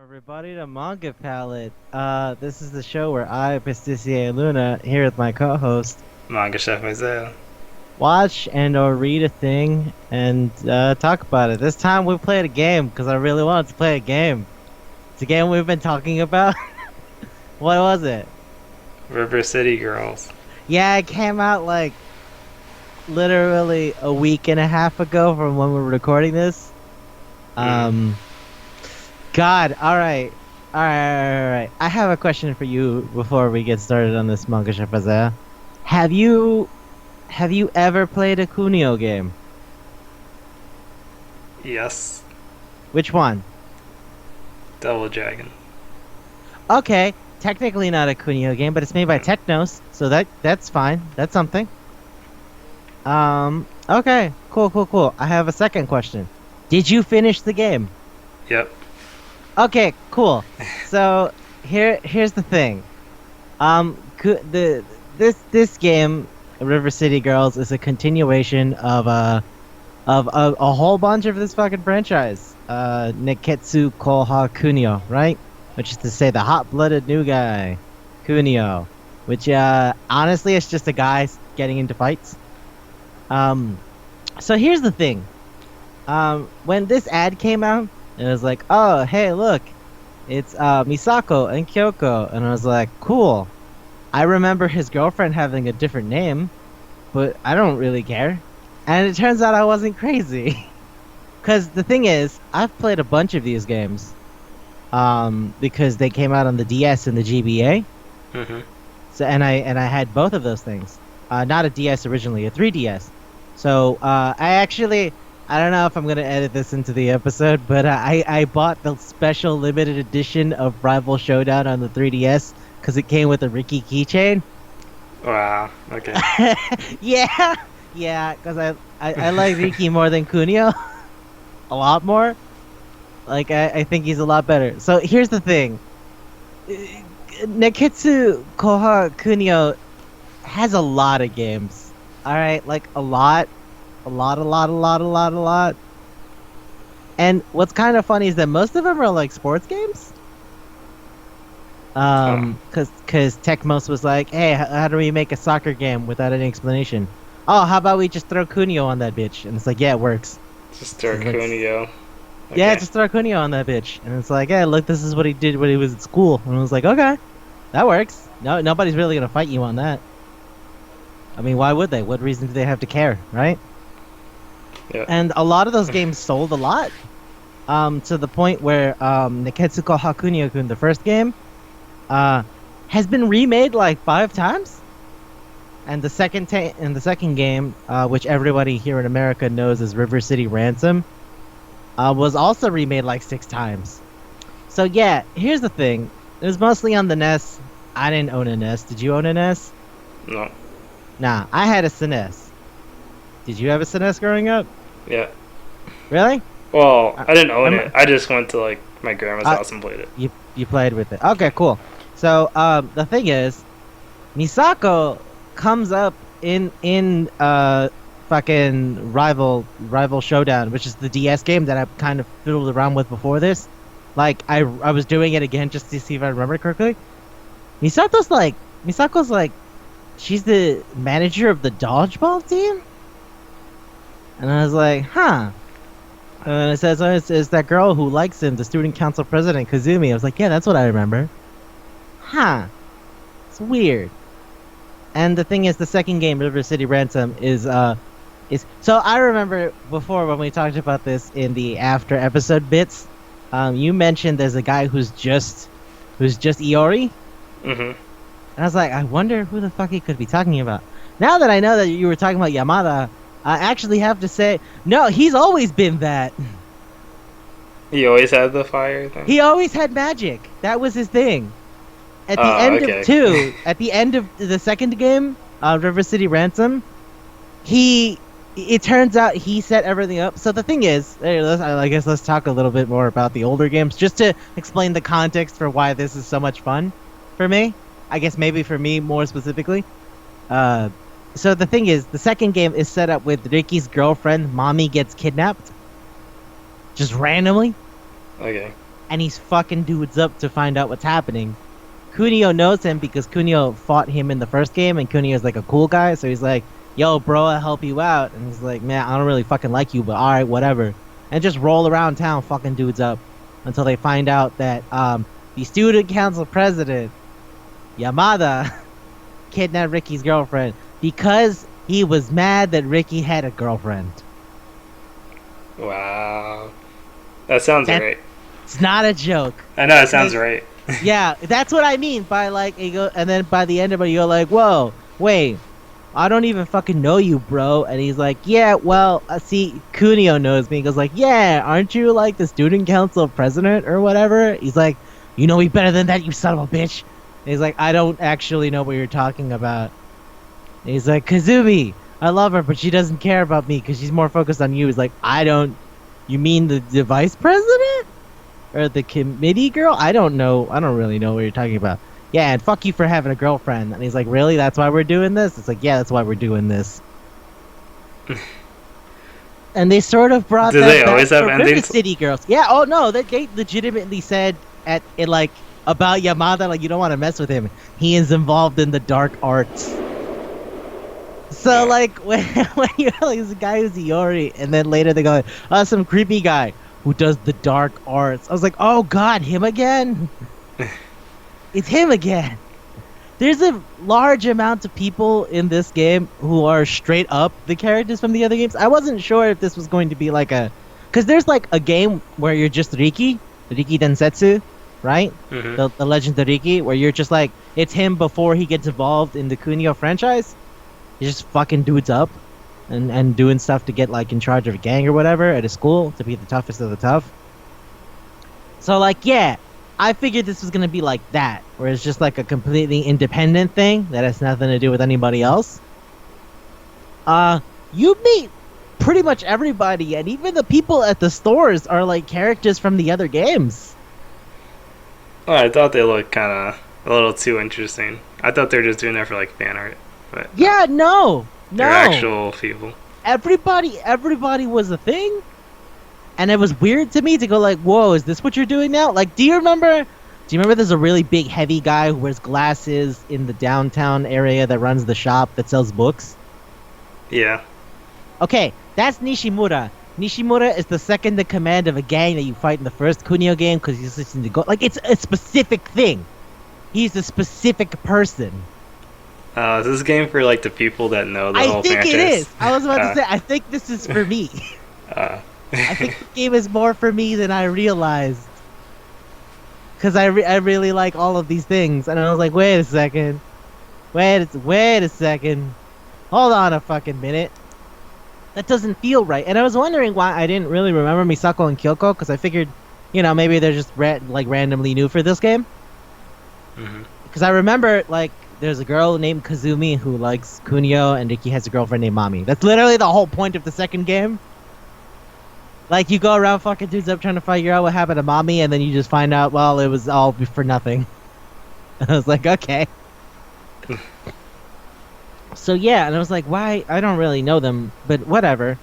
Everybody to Manga Palate. This is the show where I, Pasticia Luna, here with my co-host, Manga Chef Isaiah. watch and or read a thing and talk about it. This time we played a game because I really wanted to play a game. It's a game we've been talking about. What was it? River City Girls. Yeah, it came out like literally a week and a half ago from when we were recording this. God, alright. I have a question for you before we get started on this Manga Chef Isaiah. Have you ever played a Kunio game? Yes. Which one? Double Dragon. Okay, technically not a Kunio game, but it's made by Technos, so that's fine. That's something. Okay, cool. I have a second question. Did you finish the game? Yep. Okay, cool. So here's the thing. This game, River City Girls, is a continuation of a whole bunch of this fucking franchise. Neketsu Koha Kunio, right? Which is to say the hot-blooded new guy, Kunio. Which honestly, it's just a guy getting into fights. So here's the thing. When this ad came out, it was like, oh, hey, look, it's Misako and Kyoko. And I was like, cool. I remember his girlfriend having a different name, but I don't really care. And it turns out I wasn't crazy. Because the thing is, I've played a bunch of these games because they came out on the DS and the GBA. Mm-hmm. So and I had both of those things. Not a DS originally, a 3DS. So I don't know if I'm going to edit this into the episode, but I bought the special limited edition of Rival Showdown on the 3DS because it came with a Ricky keychain. Wow, okay. Yeah, because I like Ricky more than Kunio. A lot more. Like, I think he's a lot better. So here's the thing. Neketsu Koha Kunio has a lot of games. Alright, like a lot. A lot. And what's kind of funny is that most of them are like sports games. Cause Tecmos was like, hey, how do we make a soccer game without any explanation? Oh, how about we just throw Kunio on that bitch? And it's like, yeah, it works. Just throw Kunio. Okay. Yeah, just throw Kunio on that bitch. And it's like, hey, look, this is what he did when he was at school. And I was like, okay, that works. No, nobody's really gonna fight you on that. I mean, why would they? What reason do they have to care, right? Yeah. And a lot of those games sold a lot, to the point where Neketsu Koha Kunio-kun, the first game, has been remade like 5 times, and the second game, which everybody here in America knows as River City Ransom, was also remade like 6 times. So yeah, here's the thing: it was mostly on the NES. I didn't own a NES. Did you own a NES? No. Nah, I had a SNES. Did you have a SNES growing up? Yeah. Really? Well, I didn't own it. I just went to like my grandma's house and played it. You played with it. Okay, cool. So the thing is, Misako comes up in fucking Rival Showdown, which is the DS game that I kind of fiddled around with before this. Like I was doing it again just to see if I remember correctly. Misako's like she's the manager of the dodgeball team? And I was like, huh. And it says, oh, it's that girl who likes him, the student council president, Kazumi. I was like, yeah, that's what I remember. Huh. It's weird. And the thing is, the second game, River City Ransom, is so I remember before when we talked about this in the after episode bits, you mentioned there's a guy who's just Iori, Mm-hmm. and I was like, I wonder who the fuck he could be talking about. Now that I know that you were talking about Yamada, I actually have to say, no, he's always been that. He always had the fire thing. He always had magic. That was his thing. At the end okay. of 2, at the end of the second game, River City Ransom, it turns out he set everything up. So the thing is, I guess let's talk a little bit more about the older games, just to explain the context for why this is so much fun for me. I guess maybe for me more specifically. So the thing is, the second game is set up with Ricky's girlfriend, Mommy, gets kidnapped. Just randomly. Okay. And he's fucking dudes up to find out what's happening. Kunio knows him because Kunio fought him in the first game, and Kunio's like a cool guy, so he's like, yo, bro, I'll help you out. And he's like, man, I don't really fucking like you, but alright, whatever. And just roll around town fucking dudes up until they find out that the student council president, Yamada, kidnapped Ricky's girlfriend because he was mad that Ricky had a girlfriend. Wow. That sounds right. It's not a joke. I know, it sounds right. Yeah, that's what I mean by like, and then by the end of it, you're like, whoa, wait, I don't even fucking know you, bro. And he's like, yeah, well, see, Kunio knows me. He goes like, yeah, aren't you like the student council president or whatever? He's like, you know me better than that, you son of a bitch. And he's like, I don't actually know what you're talking about. And he's like, Kazumi, I love her, but she doesn't care about me because she's more focused on you. He's like, you mean the vice president? Or the committee girl? I don't know. I don't really know what you're talking about. Yeah, and fuck you for having a girlfriend. And he's like, really? That's why we're doing this? It's like, yeah, that's why we're doing this. And they sort of brought Do that they back always have for River endings? City Girls. Yeah, oh no, they legitimately said like about Yamada, like, you don't want to mess with him. He is involved in the dark arts. So like when you're like, this guy who's Iori, and then later they go, some creepy guy who does the dark arts. I was like, oh god, him again? It's him again. There's a large amount of people in this game who are straight up the characters from the other games. I wasn't sure if this was going to be like because there's like a game where you're just Riki Densetsu, right? Mm-hmm. The Legend of Riki, where you're just like, it's him before he gets involved in the Kunio franchise. He's just fucking dudes up and doing stuff to get like in charge of a gang or whatever at a school to be the toughest of the tough. So like, yeah, I figured this was gonna be like that, where it's just like a completely independent thing that has nothing to do with anybody else. You meet pretty much everybody, and even the people at the stores are like characters from the other games. Oh, I thought they looked kind of a little too interesting. I thought they were just doing that for like fan art, but yeah, no, they're actual people. Everybody was a thing. And it was weird to me to go like, whoa, is this what you're doing now? Like, do you remember there's a really big, heavy guy who wears glasses in the downtown area that runs the shop that sells books? Yeah. Okay, that's Nishimura. Nishimura is the second in command of a gang that you fight in the first Kunio game because he's listening to go. Like, it's a specific thing. He's a specific person. Is this game for like the people that know the whole franchise? I think it is. I was about to say, I think this is for me. I think the game is more for me than I realized. Because I really like all of these things. And I was like, wait a second. Wait a second. Hold on a fucking minute. That doesn't feel right. And I was wondering why I didn't really remember Misako and Kyoko. Because I figured, maybe they're just randomly new for this game. Because I remember, like, there's a girl named Kazumi who likes Kunio, and Riki has a girlfriend named Mami. That's literally the whole point of the second game. Like, you go around fucking dudes up trying to figure out what happened to Mommy, and then you just find out, well, it was all for nothing. I was like, okay. So, yeah, and I was like, why? I don't really know them, but whatever.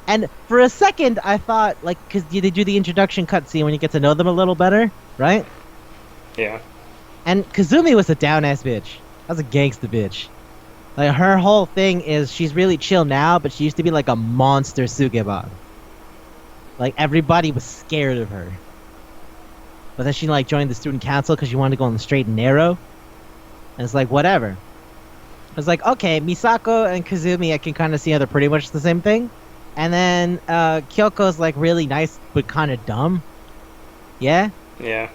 And for a second, I thought, like, because they do the introduction cutscene when you get to know them a little better, right? Yeah. And Kazumi was a down-ass bitch. That was a gangsta bitch. Like, her whole thing is she's really chill now, but she used to be like a monster Sugeban. Like, everybody was scared of her. But then she, like, joined the student council because she wanted to go on the straight and narrow. And it's like whatever. It's like okay, Misako and Kazumi, I can kind of see how they're pretty much the same thing. And then Kyoko's like really nice but kind of dumb. Yeah. Yeah.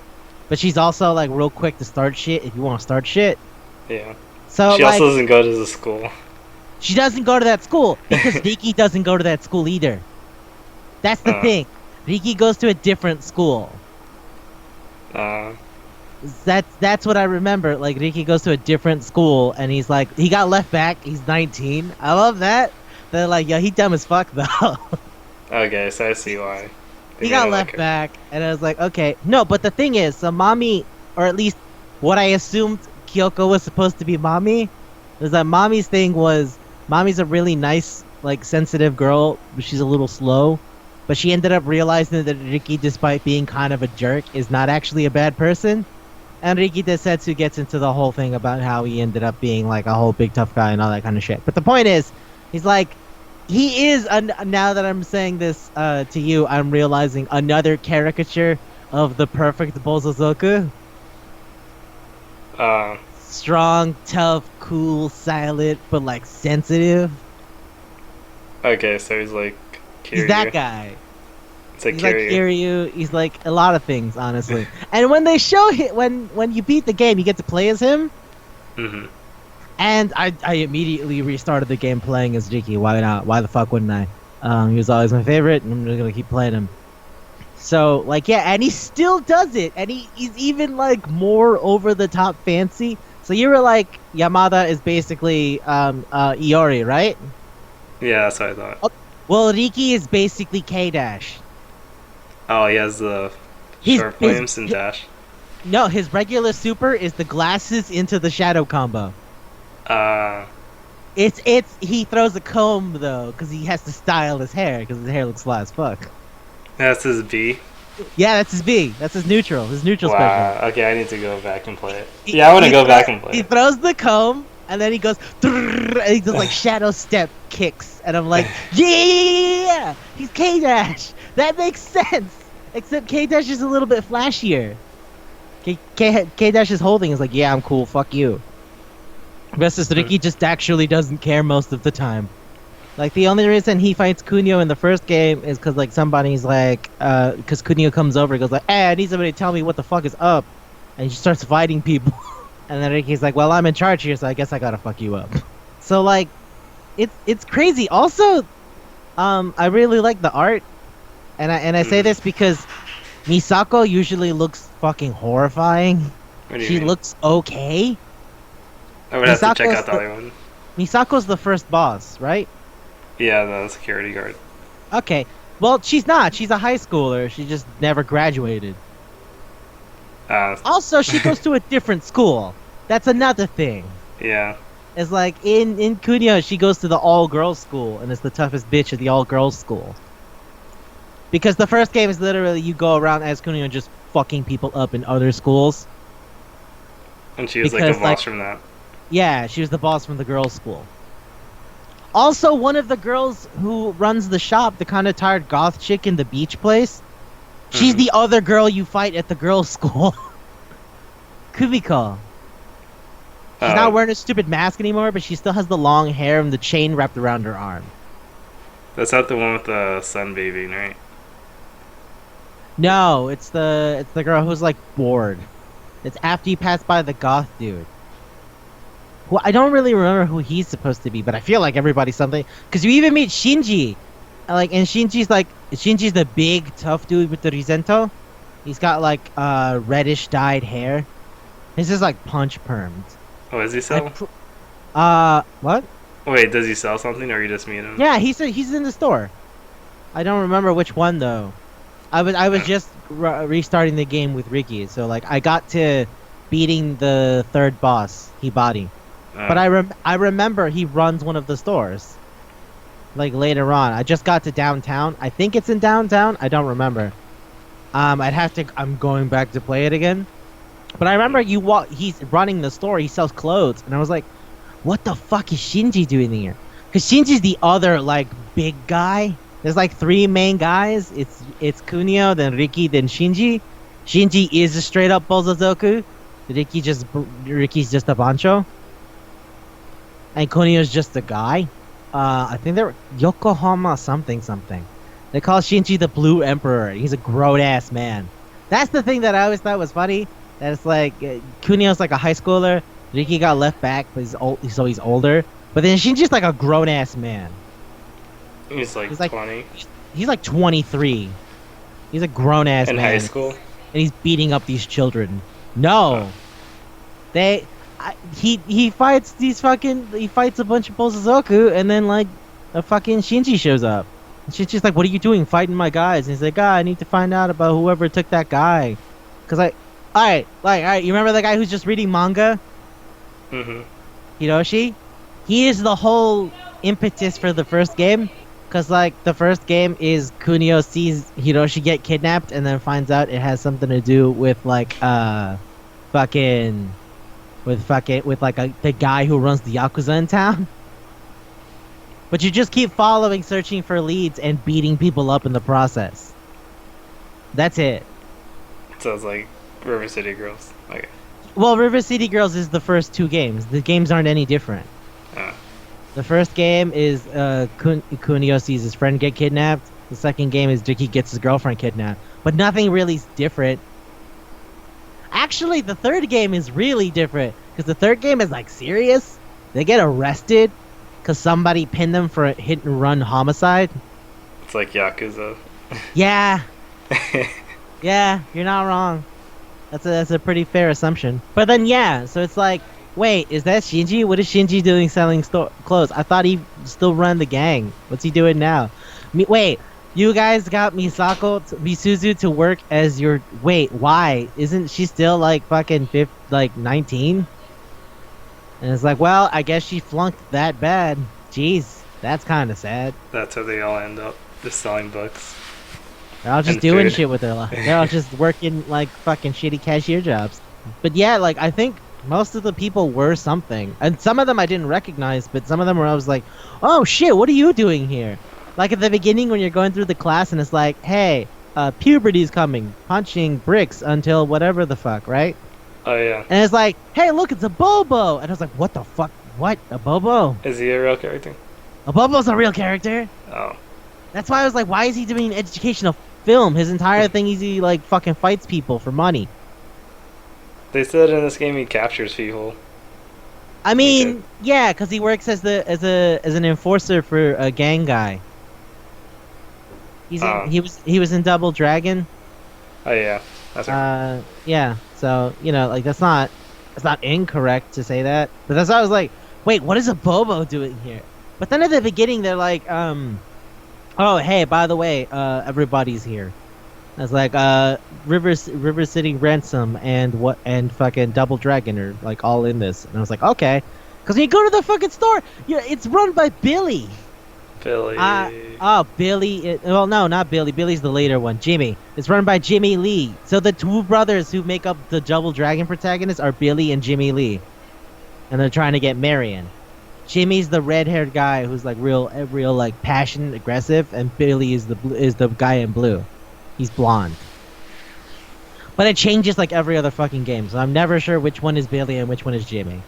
But she's also like real quick to start shit if you want to start shit. Yeah. So She like also doesn't go to the school. she doesn't go to that school because Riki doesn't go to that school either. That's the thing. Riki goes to a different school. That's what I remember. Like Riki goes to a different school and he's like he got left back. He's 19. I love that. They're like, yo, he dumb as fuck though. Okay, so I see why. They He made got him left like back, and I was like, okay. No, but the thing is, so mommy, or at least what I assumed Kyoko was supposed to be mommy, is that mommy's thing was, mommy's a really nice, like, sensitive girl, but she's a little slow. But she ended up realizing that Riki, despite being kind of a jerk, is not actually a bad person. And Riki Desetsu gets into the whole thing about how he ended up being, like, a whole big tough guy and all that kind of shit. But the point is, he's like, he is, now that I'm saying this to you, I'm realizing another caricature of the perfect Bozozoku. Strong, tough, cool, silent, but like sensitive. Okay, so he's like Kiryu. He's that guy. It's like He's Kiryu. like Kiryu. He's like a lot of things, honestly. And when they show it, when you beat the game, you get to play as him. Mm-hmm. And I immediately restarted the game playing as Riki. Why not? Why the fuck wouldn't I? He was always my favorite, and I'm just gonna keep playing him. So, like, yeah, and he still does it, and he's even, like, more over-the-top fancy. So you were like, Yamada is basically, Iori, right? Yeah, that's what I thought. Oh, well, Riki is basically K-Dash. Oh, he has the short flames and dash. No, his regular super is the glasses into the shadow combo. He throws a comb though, because he has to style his hair, because his hair looks fly as fuck. That's his B. Yeah, that's his B. That's his neutral. His neutral Wow. special. Okay, I need to go back and play it. Yeah, I want to go back and play He it. throws the comb, and then he goes, and he does like shadow step kicks, and I'm like, yeah, he's K-Dash. That makes sense. Except K-Dash is a little bit flashier. K-Dash's whole thing is like, yeah, I'm cool. Fuck you. Versus Riki just actually doesn't care most of the time. Like, the only reason he fights Kunio in the first game is because, like, somebody's like, because Kunio comes over and goes like, hey, I need somebody to tell me what the fuck is up. And he starts fighting people. And then Riki's like, well, I'm in charge here, so I guess I gotta fuck you up. So, like, it's crazy. Also, I really like the art. And I say this because Misako usually looks fucking horrifying. What do you She mean? looks okay. I would have to check Misako's out the other one. Misako's the first boss, right? Yeah, the security guard. Okay. Well, she's not. She's a high schooler. She just never graduated. Also, she goes to a different school. That's another thing. Yeah. It's like, in Kunio, she goes to the all-girls school, and is the toughest bitch at the all-girls school. Because the first game is literally you go around as Kunio and just fucking people up in other schools. And she was like Because, the boss like, from that. Yeah, she was the boss from the girls' school. Also, one of the girls who runs the shop, the kind of tired goth chick in the beach place, she's the other girl you fight at the girls' school. Kumiko. She's not wearing a stupid mask anymore, but she still has the long hair and the chain wrapped around her arm. That's not the one with the sunbathing, right? No, it's the girl who's like bored. It's after you pass by the goth dude. Who I don't really remember who he's supposed to be, but I feel like everybody's something. Because you even meet Shinji, and Shinji's the big tough dude with the Rizento. He's got like reddish dyed hair. His is like punch permed. Oh, is he sell? What? Wait, does he sell something, or you just meet him? Yeah, he's in the store. I don't remember which one though. I was just restarting the game with Riki, so like I got to beating the third boss, Hibari. But I remember he runs one of the stores. Like later on, I just got to downtown. I think it's in downtown. I don't remember. I'm going back to play it again. But I remember he's running the store. He sells clothes, and I was like, "What the fuck is Shinji doing here?" Because Shinji's the other like big guy. There's like three main guys. It's Kunio, then Riki, then Shinji. Shinji is a straight up Bozozoku. Ricky's just a bancho, and Kunio's just a guy. I think they're Yokohama something something. They call Shinji the Blue Emperor. He's a grown ass man. That's the thing that I always thought was funny. That it's like Kunio's like a high schooler. Ricky got left back, but he's old, so he's older. But then Shinji's like a grown ass man. He's like 20 He's like 23. He's a grown ass man in high school, and he's beating up these children. No, he fights he fights a bunch of Bosozoku, and then like a fucking Shinji shows up. And Shinji's like, "What are you doing, fighting my guys?" And he's like, "I need to find out about whoever took that guy." Cause all right, you remember the guy who's just reading manga? Mm-hmm. Hiroshi? He is the whole impetus for the first game. Cause like the first game is Kunio sees Hiroshi get kidnapped and then finds out it has something to do with like the guy who runs the Yakuza in town. But you just keep following, searching for leads and beating people up in the process. That's it. So it's like River City Girls. Okay. Well, River City Girls is the first two games. The games aren't any different. The first game is Kunio sees his friend get kidnapped. The second game is Ricky gets his girlfriend kidnapped. But nothing really is different. Actually, the third game is really different. Because the third game is like serious. They get arrested because somebody pinned them for a hit and run homicide. It's like Yakuza. Yeah. Yeah, you're not wrong. That's a pretty fair assumption. But then yeah, so it's like, wait, is that Shinji? What is Shinji doing selling clothes? I thought he still ran the gang. What's he doing now? Wait, you guys got Misuzu to work as your... Wait, why? Isn't she still like fucking 19? And it's like, well, I guess she flunked that bad. Jeez, that's kind of sad. That's how they all end up, just selling books. They're all just doing shit with their life. They're all just working like fucking shitty cashier jobs. But yeah, like I think most of the people were something. And some of them I didn't recognize, but some of them were I was like, oh shit, what are you doing here? Like at the beginning when you're going through the class and it's like, hey, puberty's coming, punching bricks until whatever the fuck, right? Oh yeah. And it's like, hey, look, it's a Bobo. And I was like, what the fuck? What? A Bobo? Is he a real character? A Bobo's a real character. Oh. That's why I was like, why is he doing an educational film? His entire thing is he like fucking fights people for money. They said in this game he captures people. I mean, yeah, because he works as an enforcer for a gang guy. He was in Double Dragon. Oh yeah, that's right. Yeah. So like that's not incorrect to say that, but that's why I was like, wait, what is a Bobo doing here? But then at the beginning they're like, oh hey, by the way, everybody's here. I was like, River City Ransom and fucking Double Dragon are like all in this, and I was like, okay, because when you go to the fucking store, it's run by Billy. Billy. Billy. Well, no, not Billy. Billy's the later one. Jimmy. It's run by Jimmy Lee. So the two brothers who make up the Double Dragon protagonists are Billy and Jimmy Lee, and they're trying to get Marion. Jimmy's the red-haired guy who's like real like passionate, aggressive, and Billy is the guy in blue. He's blonde. But it changes like every other fucking game, so I'm never sure which one is Billy and which one is Jimmy.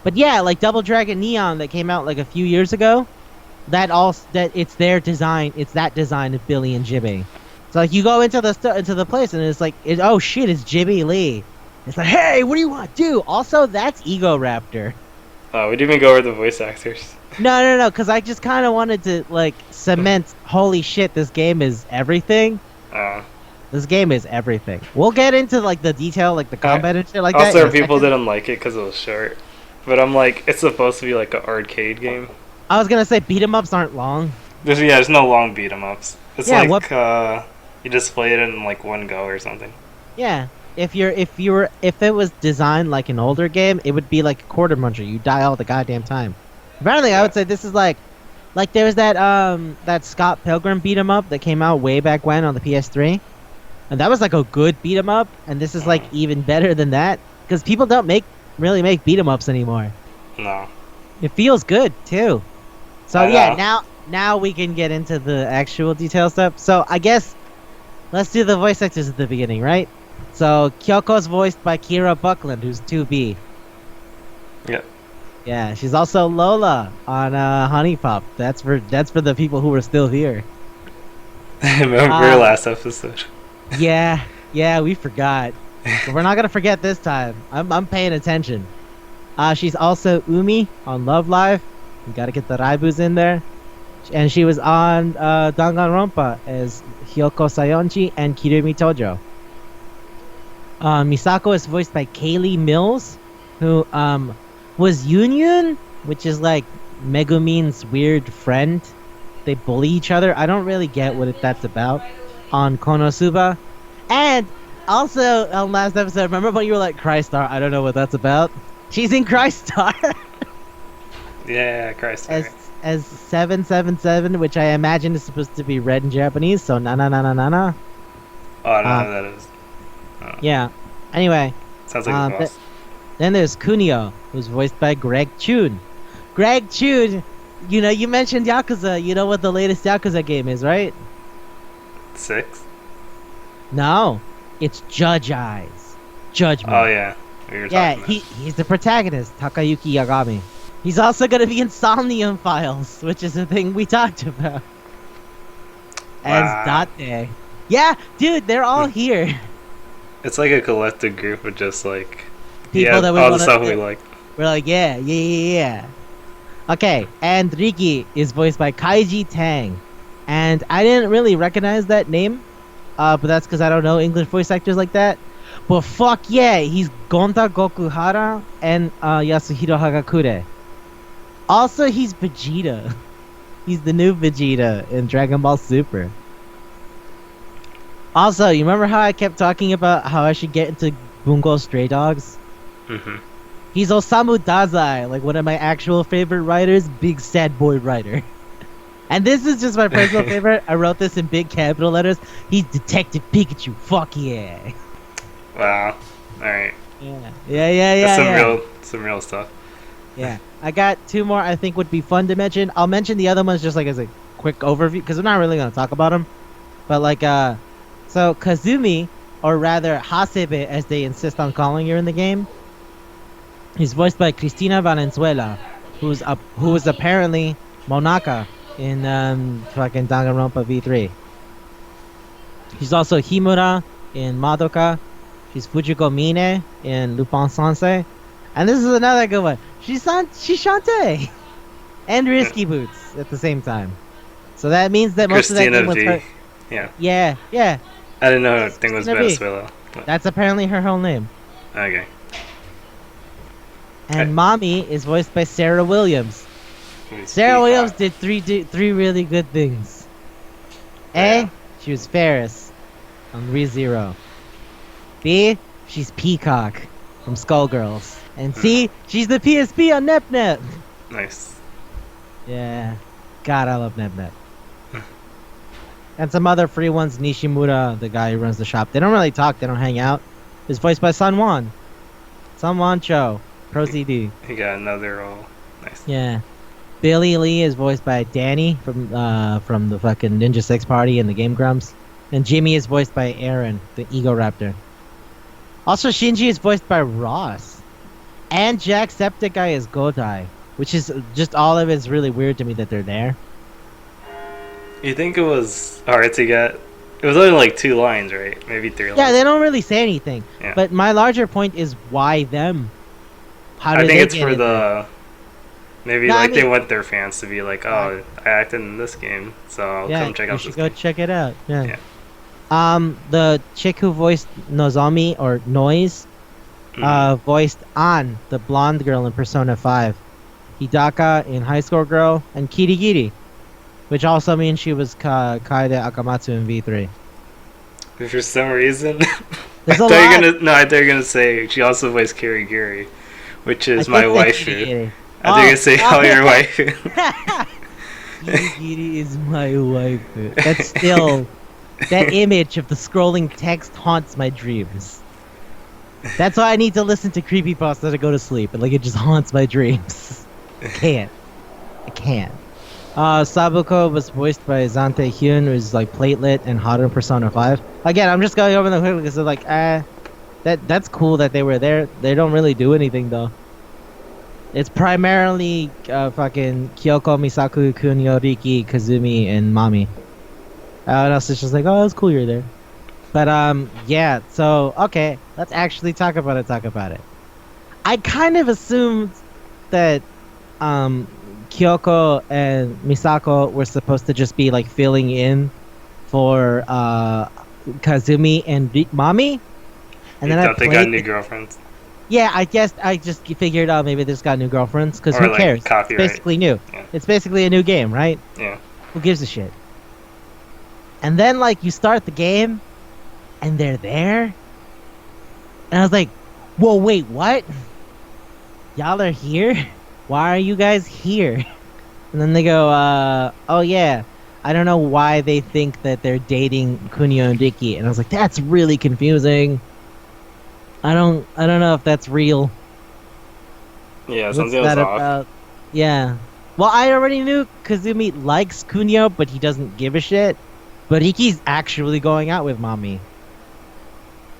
But yeah, like Double Dragon Neon that came out like a few years ago, that it's their design. It's that design of Billy and Jimmy. So like you go into the place and it's like, oh shit, it's Jimmy Lee. It's like, hey, what do you want to do? Also, that's Ego Raptor. Oh, we didn't even go over the voice actors. No, because I just kind of wanted to like cement. Holy shit, this game is everything. This game is everything. We'll get into like the detail, like the combat and shit like that. Also, people didn't like it because it was short. But I'm like, it's supposed to be like an arcade game. I was gonna say beat 'em ups aren't long. There's no long beat 'em ups. It's you just play it in like one go or something. Yeah, if it was designed like an older game, it would be like a quarter muncher. You die all the goddamn time. Apparently, I would say this is like there's that Scott Pilgrim beat 'em up that came out way back when on the PS3, and that was like a good beat 'em up. And this is like even better than that because people don't really make beat 'em ups anymore. No. It feels good too. So yeah, now we can get into the actual detail stuff. So I guess let's do the voice actors at the beginning, right? So Kyoko's voiced by Kira Buckland, who's 2B. Yeah. Yeah, she's also Lola on Honey Pop. That's for the people who were still here. Remember Uh, last episode? yeah, we forgot. But we're not gonna forget this time. I'm paying attention. She's also Umi on Love Live. You gotta get the Raibus in there. And she was on Danganronpa as Hyoko Sayonji and Kirumi Tojo. Misako is voiced by Kaylee Mills, who was Yunyun, which is like Megumin's weird friend. They bully each other. I don't really get what that's about on Konosuba. And also on last episode, remember when you were like Crystar? I don't know what that's about. She's in Crystar Yeah, Christ. as 777, which I imagine is supposed to be red in Japanese. So na na na na na na. Oh, I don't know who that is. Oh. Yeah. Anyway, Sounds like a boss. then there's Kunio, who's voiced by Greg Chun. Greg Chun, you mentioned Yakuza. You know what the latest Yakuza game is, right? 6? No, it's Judge Eyes. Judgment. Oh, yeah. We were Yeah, talking about. he's the protagonist, Takayuki Yagami. He's also going to be in Somnium Files, which is a thing we talked about. Wow. As Date. Yeah, dude, they're all here. It's like a collective group of just like People that we all the wanna- stuff we like. We're like, yeah. Okay, and Riki is voiced by Kaiji Tang. And I didn't really recognize that name, but that's because I don't know English voice actors like that. But fuck yeah, he's Gonta Gokuhara and Yasuhiro Hagakure. Also, he's Vegeta. He's the new Vegeta in Dragon Ball Super. Also, you remember how I kept talking about how I should get into Bungo Stray Dogs? Mm-hmm. He's Osamu Dazai, like one of my actual favorite writers, big sad boy writer. And this is just my personal favorite. I wrote this in big capital letters. He's Detective Pikachu. Fuck yeah. Wow. All right. Yeah. That's some real stuff. Yeah. I got two more I think would be fun to mention. I'll mention the other ones just like as a quick overview because we're not really going to talk about them. But like, so Kazumi, or rather Hasebe as they insist on calling her in the game, he's voiced by Cristina Valenzuela, who was apparently Monaka in fucking Danganronpa V3. She's also Himura in Madoka. She's Fujiko Mine in Lupin Sansei. And this is another good one. She's Shantae. And Risky Boots at the same time. So that means that most Christina of that game was V. her. Yeah. Yeah. I didn't know her thing was Christina V. Venezuela. But- That's apparently her whole name. Okay. And Hey. Mommy is voiced by Sarah Williams. Who's Sarah Peacock. Williams did three really good things. A, Yeah. she was Ferris on ReZero. B, she's Peacock from Skullgirls. And C, she's the PSP on NepNep. Nice. Yeah. God, I love NepNep. And some other free ones, Nishimura, the guy who runs the shop. They don't really talk, they don't hang out. Is voiced by Sun Wan. Sun Wan Cho. Pro CD. He got another role. Nice. Yeah. Billy Lee is voiced by Danny from the fucking Ninja Six Party and the Game Grumps. And Jimmy is voiced by Aaron, the Ego Raptor. Also, Shinji is voiced by Ross. And Jacksepticeye is Godai. Which is just all of it's really weird to me that they're there. You think it was hard to get? It was only like 2 lines, right? Maybe 3 lines. Yeah, they don't really say anything. Yeah. But my larger point is why them? How I did think they it's get for in there? the maybe No, I like they mean- want their fans to be like, oh, I acted in this game, so I'll Yeah, come check you out should this go game. check it out. Yeah. Yeah. The chick who voiced Nozomi or Noise, voiced An, the blonde girl in Persona 5, Hidaka in High School Girl, and Kirigiri, which also means she was Kaede Akamatsu in V3. For some reason, There's a I lot. thought you were gonna say she also voiced Kirigiri, which is my waifu. I think I say how your waifu. Kirigiri is my waifu. That's still that image of the scrolling text haunts my dreams. That's why I need to listen to creepypasta to go to sleep. And like it just haunts my dreams. I can't. Sabuko was voiced by Zante Hyun, who's like Platelet and Hot in Persona 5. Again, I'm just going over them quickly because they're like, that's cool that they were there. They don't really do anything though. It's primarily fucking Kyoko, Misaku, Kunio, Riki, Kazumi, and Mami. Everyone else is just like, oh, it's cool you're there. But yeah. So okay, let's actually talk about it. Talk about it. I kind of assumed that Kyoko and Misako were supposed to just be like filling in for Kazumi and Mami, and then Don't they got new girlfriends? Yeah, I guess I just figured out maybe they just got new girlfriends because who like cares? Copyright. It's basically new. Yeah. It's basically a new game, right? Yeah. Who gives a shit? And then like you start the game, and they're there, and I was like, "Whoa, wait, what? Y'all are here? Why are you guys here?" And then they go, "Oh yeah, I don't know why they think that they're dating Kunio and Riki." And I was like, "That's really confusing. I don't know if that's real." Yeah, What's something was that off. about? Yeah. Well, I already knew Kazumi likes Kunio, but he doesn't give a shit. But Riki's actually going out with Mami.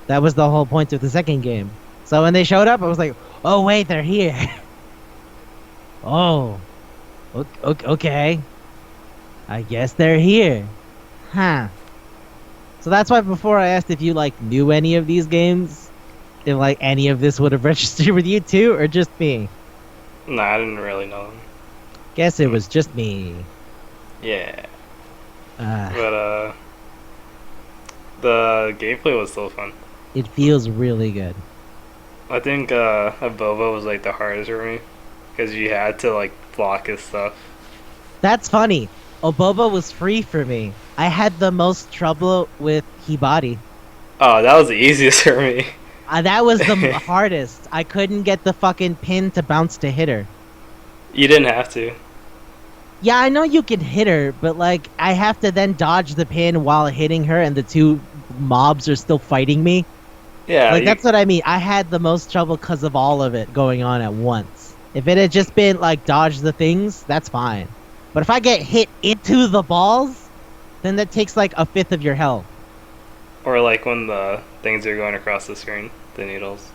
That was the whole point of the second game. So when they showed up, I was like, "Oh wait, they're here." Oh, okay. I guess they're here. Huh. So that's why before I asked if you like knew any of these games, if like any of this would have registered with you too, or just me. Nah, I didn't really know them. Guess it was just me. Yeah. Uh, But the gameplay was still fun. it feels really good. I think Abobo was like the hardest for me because you had to like block his stuff. That's funny. Oboba was free for me. I had the most trouble with Hibari. Oh, that was the easiest for me. That was the hardest. I couldn't get the fucking pin to bounce to hit her. You didn't have to. Yeah, I know you can hit her, but like I have to then dodge the pin while hitting her, and the two mobs are still fighting me. Yeah. Like that's what I mean. I had the most trouble because of all of it going on at once. If it had just been like dodge the things, that's fine. But if I get hit into the balls, then that takes like a fifth of your health. Or like when the things are going across the screen, the needles.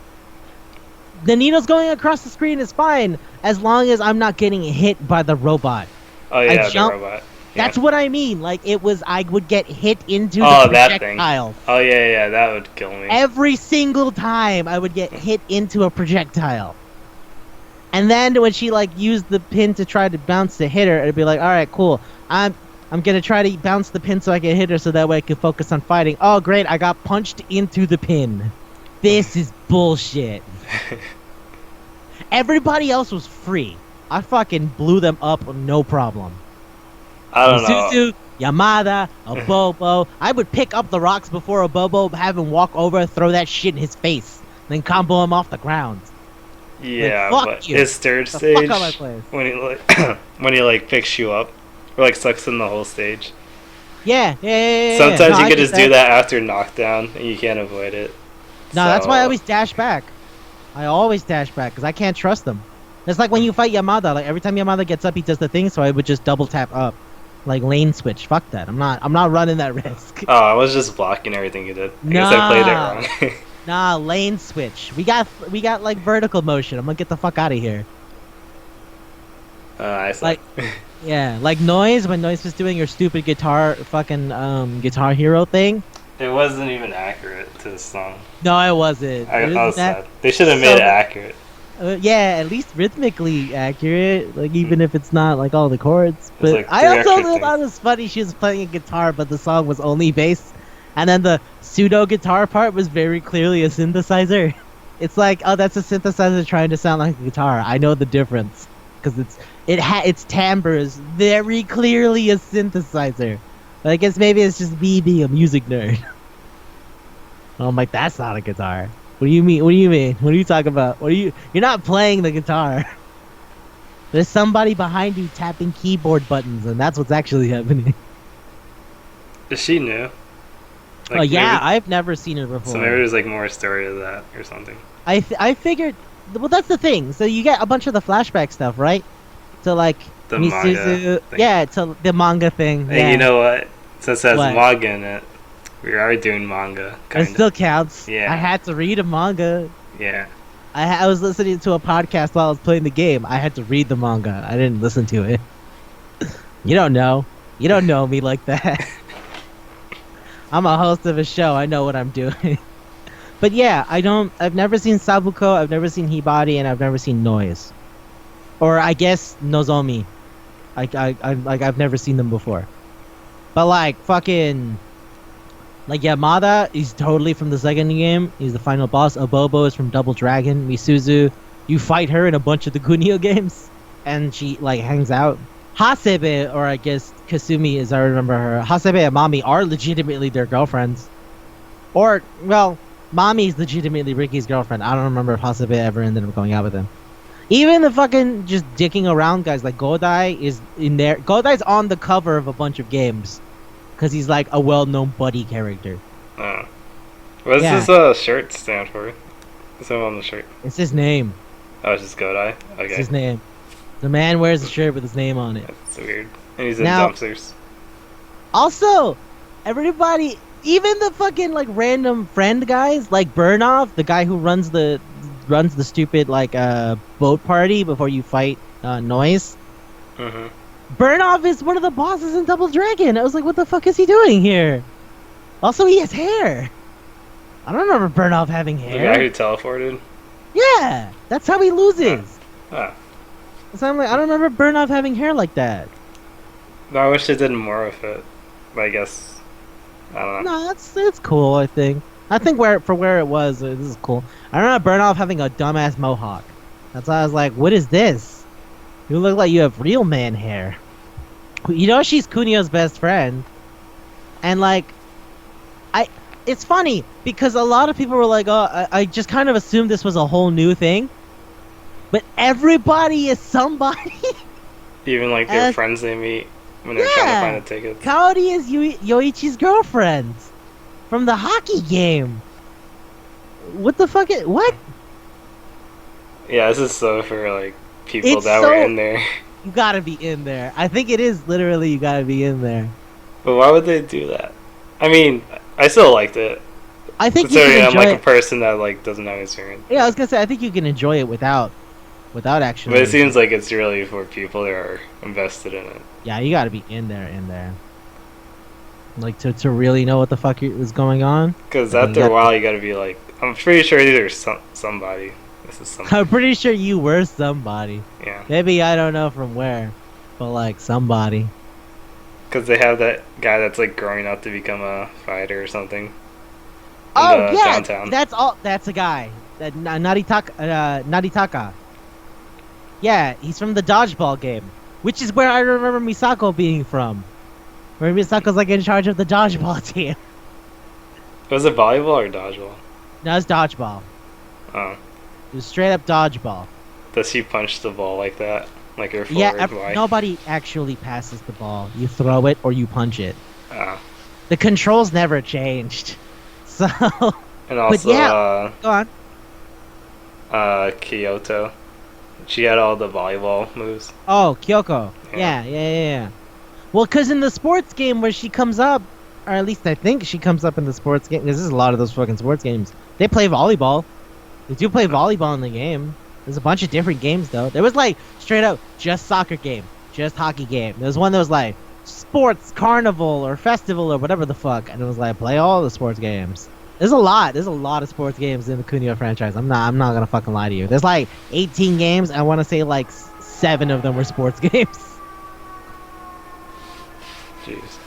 The needles going across the screen is fine as long as I'm not getting hit by the robot. Oh yeah, the jump- robot. Yeah. That's what I mean. Like it was, I would get hit into Oh, the that thing. projectile. Oh yeah, that would kill me. Every single time I would get hit into a projectile. And then when she like used the pin to try to bounce to hit her, it'd be like, all right, cool. I'm gonna try to bounce the pin so I can hit her so that way I can focus on fighting. Oh great, I got punched into the pin. This is bullshit. Everybody else was free. I fucking blew them up no problem. I don't know. Suzu, Yamada, Abobo. I would pick up the rocks before Abobo, have him walk over, throw that shit in his face, then combo him off the ground. Yeah, Like, fuck but you. his third The fuck stage out of my place. when he like when he like picks you up or like sucks in the whole stage. Yeah. Sometimes No, you I could get just do that after knockdown and you can't avoid it. No, that's why I So- always dash back. I always dash back because I can't trust them. It's like when you fight Yamada. Like every time Yamada gets up, he does the thing. So I would just double tap up, like lane switch. Fuck that. I'm not running that risk. Oh, I was just blocking everything you did. I guess I played it wrong. Nah, lane switch. We got like vertical motion. I'm gonna get the fuck out of here. I suck. Like, yeah, like Noise when Noise was doing your stupid guitar Guitar Hero thing. It wasn't even accurate to the song. No, it wasn't. I Isn't was that- sad. They should have made so- it accurate. Yeah, at least rhythmically accurate. Like even if it's not like all the chords. But like I three also extra thought things. it was funny. She was playing a guitar, but the song was only bass, and then the pseudo guitar part was very clearly a synthesizer. It's like, oh, that's a synthesizer trying to sound like a guitar. I know the difference because its timbre is very clearly a synthesizer. But I guess maybe it's just me being a music nerd. I'm like, that's not a guitar. What do you mean? What do you mean? What are you talking about? You're not playing the guitar. There's somebody behind you tapping keyboard buttons, and that's what's actually happening. Is she new? Oh yeah, maybe- I've never seen her before. So maybe there's like more story to that or something. I figured, well, that's the thing. So you get a bunch of the flashback stuff, right? So like, The manga Misuzu. thing. Yeah, to the manga thing. Hey, Yeah. you know what? Since it has What? manga in it, we are doing manga, It kind of. still counts. Yeah. I had to read a manga. Yeah. I was listening to a podcast while I was playing the game. I had to read the manga. I didn't listen to it. You don't know. You don't know me like that. I'm a host of a show. I know what I'm doing. But yeah, I've never seen Sabuko, I've never seen Hibari, and I've never seen Noise. Or I guess Nozomi. I've never seen them before. But like fucking like Yamada is totally from the second game. He's the final boss. Abobo is from Double Dragon. Misuzu, you fight her in a bunch of the Kunio games, and she like hangs out. Hasebe, or I guess Kasumi, as I remember her, Hasebe and Mami are legitimately their girlfriends. Or well, Mami's legitimately Ricky's girlfriend. I don't remember if Hasebe ever ended up going out with him. Even the fucking just dicking around guys like Godai is in there. Godai's on the cover of a bunch of games because he's like a well-known buddy character. Oh. What does Yeah. this shirt stand for? What's on the shirt? It's his name. Oh, it's just Godai? It's Okay. his name. The man wears a shirt with his name on it. That's weird. And he's in Now- dumpsters. Also, everybody, even the fucking like random friend guys, like Burnoff, the guy who runs the stupid like boat party before you fight Noise. Mm-hmm. Burnoff is one of the bosses in Double Dragon. I was like, what the fuck is he doing here? Also, he has hair. I don't remember Burnoff having The guy hair. who teleported? Yeah, that's how he loses. Ah. So I'm like, I don't remember Burnoff having hair like that. No, I wish they did more of it. But I guess... I don't know. No, it's cool. I think where it was, this is cool. I remember Burnoff having a dumbass mohawk. That's why I was like, what is this? You look like you have real man hair. You know she's Kunio's best friend, and like, it's funny because a lot of people were like, oh, I just kind of assumed this was a whole new thing, but everybody is somebody. Even like their friends they meet when they're trying to find the tickets. Kaori is Yoichi's girlfriend from the hockey game. What the fuck? What? Yeah, this is so for like people It's that so- were in there. You gotta be in there. I think it is literally you gotta be in there. But why would they do that? I mean, I still liked it. I think you Considering can I'm enjoy like a it. person that like doesn't have experience. Yeah, I was gonna say I think you can enjoy it without actually. But it seems like it's really for people that are invested in it. Yeah, you gotta be in there. Like to really know what the fuck is going on. Because I think after that- a while, you gotta be like, I'm pretty sure these are somebody. This is somebody. I'm pretty sure you were somebody. Yeah. Maybe I don't know from where, but like somebody. Because they have that guy that's like growing up to become a fighter or something. Oh yeah, Downtown. That's a guy. That Naritaka. Yeah, he's from the dodgeball game, which is where I remember Misako being from. Where Misako's like in charge of the dodgeball team. Was it volleyball or dodgeball? No, it's dodgeball. Oh. It was straight up dodgeball. Does he punch the ball like that? Like your Yeah, forward wife? nobody actually passes the ball. You throw it or you punch it. Oh. The controls never changed. So, And also, yeah. Go on. Kyoto. She had all the volleyball moves. Oh, Kyoko. Yeah. Yeah. Well, because in the sports game where she comes up, or at least I think she comes up in the sports game, because there's a lot of those fucking sports games. They play volleyball. They do play volleyball in the game. There's a bunch of different games, though. There was, like, straight up, just soccer game, just hockey game. There was one that was, like, sports carnival or festival or whatever the fuck. And it was, like, play all the sports games. There's a lot of sports games in the Kunio franchise. I'm not gonna fucking lie to you. There's, like, 18 games. I want to say, like, 7 of them were sports games. Jeez.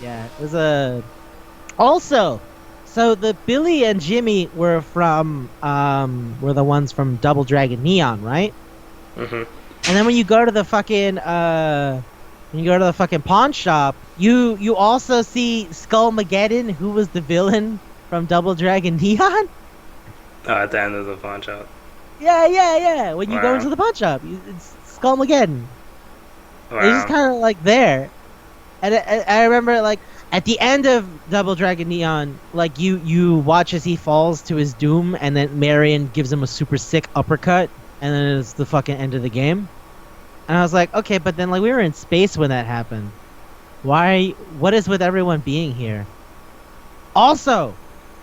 Yeah, it was a... Also, so the Billy and Jimmy were the ones from Double Dragon Neon, right? Mm-hmm. And then when you go to the fucking pawn shop, you also see Skullmageddon, who was the villain from Double Dragon Neon. Oh, at the end of the pawn shop. Yeah. When you go Wow. into the pawn shop, it's Skullmageddon. Wow. It's just kind of like there. And I remember, like, at the end of Double Dragon Neon, like, you watch as he falls to his doom, and then Marion gives him a super sick uppercut, and then it's the fucking end of the game. And I was like, okay, but then like we were in space when that happened. Why? What is with everyone being here? Also,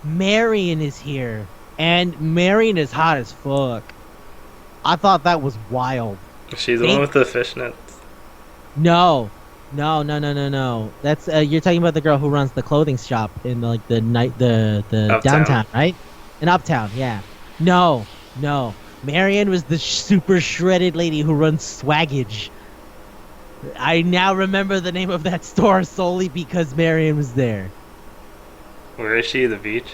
Marion is here, and Marion is hot as fuck. I thought that was wild. She's the one They with the fishnets. no, no. That's you're talking about the girl who runs the clothing shop in like the Uptown. downtown, right? In Uptown, yeah. No, no. Marion was the super shredded lady who runs Swaggage. I now remember the name of that store solely because Marion was there. Where is she? The beach?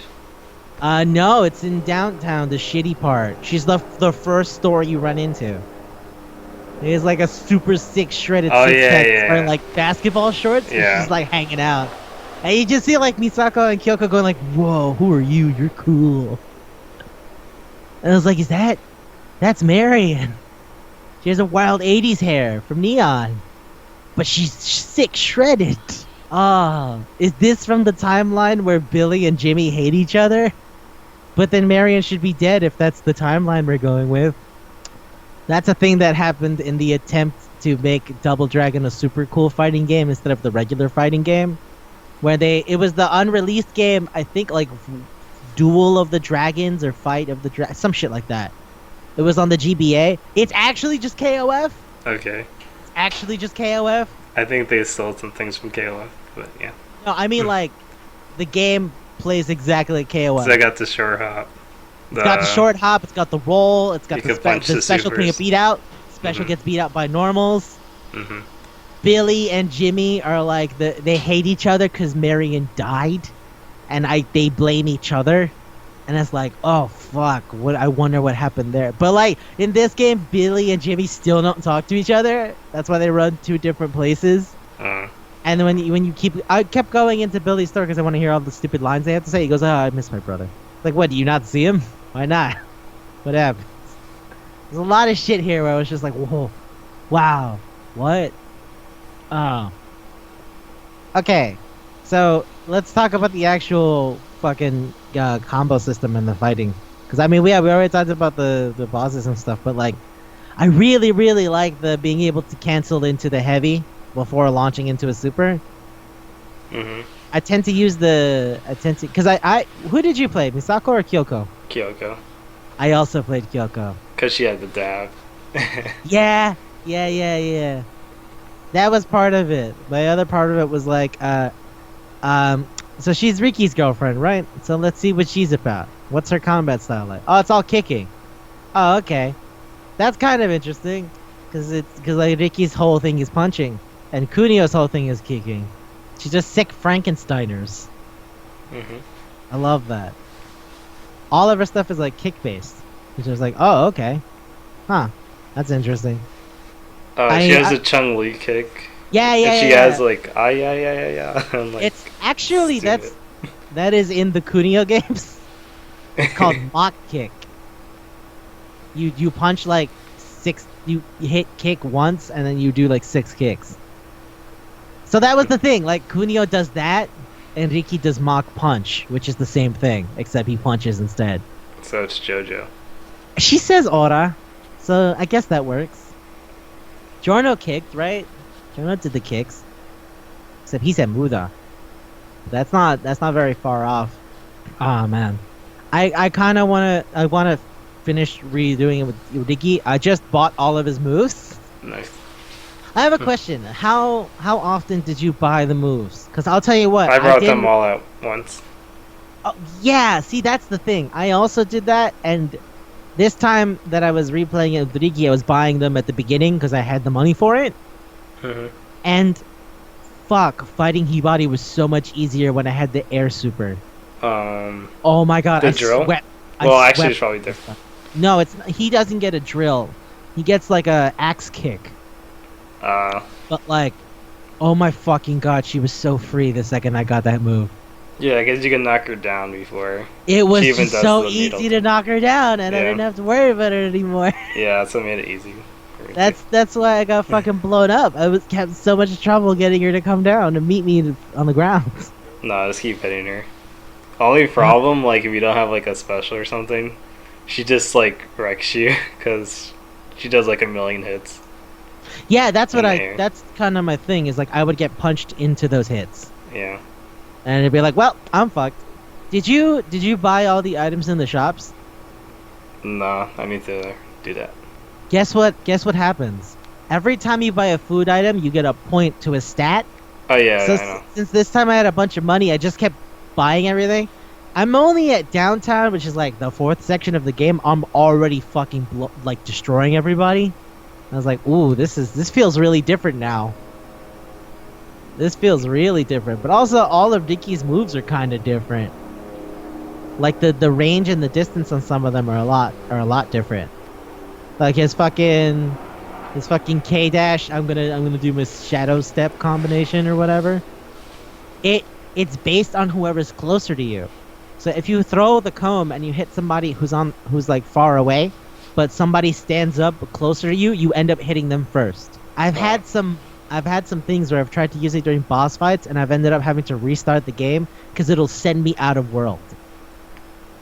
No, it's in downtown, the shitty part. She's the first store you run into. It's like a super sick shredded Oh, six yeah, pack yeah. wearing like basketball shorts. And Yeah. she's like hanging out. And you just see like Misako and Kyoko going like, "Whoa, who are you? You're cool." And I was like, that's Marion. She has a wild 80s hair from Neon. But she's sick shredded. Ah, is this from the timeline where Billy and Jimmy hate each other? But then Marion should be dead if that's the timeline we're going with. That's a thing that happened in the attempt to make Double Dragon a super cool fighting game instead of the regular fighting game. Where it was the unreleased game, I think like Duel of the Dragons or Fight of the some shit like that. It was on the GBA. It's actually just KOF. Okay. It's actually just KOF. I think they stole some things from KOF, but yeah. No, I mean like the game plays exactly like KOF. So I got the short hop. It's got the short hop. It's got the roll. It's got You the, can punch the special can supers. get beat out. Special Mhm. gets beat out by normals. Mm-hmm. Billy and Jimmy are like they hate each other because Marion died, and they blame each other, and it's like, oh fuck, what I wonder what happened there. But like in this game, Billy and Jimmy still don't talk to each other. That's why they run two different places. And I kept going into Billy's store because I want to hear all the stupid lines they have to say. He goes, "Oh, I miss my brother." Like, what? Do you not see him? Why not? What happened? There's a lot of shit here where I was just like, whoa, wow, what? Oh. Okay, so let's talk about the actual fucking combo system and the fighting. Because I mean, we already talked about the bosses and stuff, but like, I really like the being able to cancel into the heavy before launching into a super. Mm-hmm. I tend to because I who did you play, Misako or Kyoko? Kyoko. I also played Kyoko. Because she had the dab. Yeah. That was part of it. My other part of it was like, so she's Riki's girlfriend, right? So let's see what she's about. What's her combat style like? Oh, it's all kicking. Oh, okay. That's kind of interesting, because like Riki's whole thing is punching, and Kunio's whole thing is kicking. She's just sick Frankensteiners. Mm-hmm. I love that. All of her stuff is like kick based, which is like, oh, okay, huh, that's interesting. She has a Chung Li kick. Yeah. And she has like, yeah. I'm like, It's actually stupid. that is in the Kunio games. It's called mock kick. You punch like six. You hit kick once, and then you do like 6 kicks. So that was the thing. Like Kunio does that, and Riki does mock punch, which is the same thing, except he punches instead. So it's JoJo. She says "ora," so I guess that works. Giorno kicked, right? Giorno did the kicks, except he said "muda." That's not very far off. Oh man, I kind of wanna finish redoing it with Riki. I just bought all of his moves. Nice. I have a question. How often did you buy the moves? Because I'll tell you what. I brought didn't- them all at once. Oh, yeah, see, that's the thing. I also did that, and this time that I was replaying it with Riki, I was buying them at the beginning because I had the money for it. Mm-hmm. And fuck, fighting Hibari was so much easier when I had the air super. Oh my god, The I drill? swept. Well, I actually, swept it's probably different. No, he doesn't get a drill. He gets like a axe kick. But like, oh my fucking god, she was so free the second I got that move. Yeah, I guess you can knock her down before. It was She even just does so the needle easy to thing. knock her down, and I Yeah. didn't have to worry about it anymore. Yeah, that's what made it easy. That's why I got fucking blown up. I was having so much trouble getting her to come down and meet me on the ground. No, just keep hitting her. Only problem, like, if you don't have, like, a special or something, she just, like, wrecks you, because she does, like, 1,000,000 hits. Yeah, that's in what the I. air. That's kind of my thing. Is like I would get punched into those hits, Yeah. and it'd be like, well, I'm fucked. Did you buy all the items in the shops? No, I need to do that. Guess what? Guess what happens? Every time you buy a food item, you get a point to a stat. Oh yeah, So I know. since this time I had a bunch of money, I just kept buying everything. I'm only at downtown, which is like the fourth section of the game. I'm already fucking like destroying everybody. I was like, ooh, this feels really different now. This feels really different. But also, all of Ricky's moves are kind of different. Like the range and the distance on some of them are a lot different. Like his fucking K dash. I'm gonna do my shadow step combination or whatever. It it's based on whoever's closer to you. So if you throw the comb and you hit somebody who's like far away, but somebody stands up closer to you, you end up hitting them first. I've had some things where I've tried to use it during boss fights and I've ended up having to restart the game because it'll send me out of world.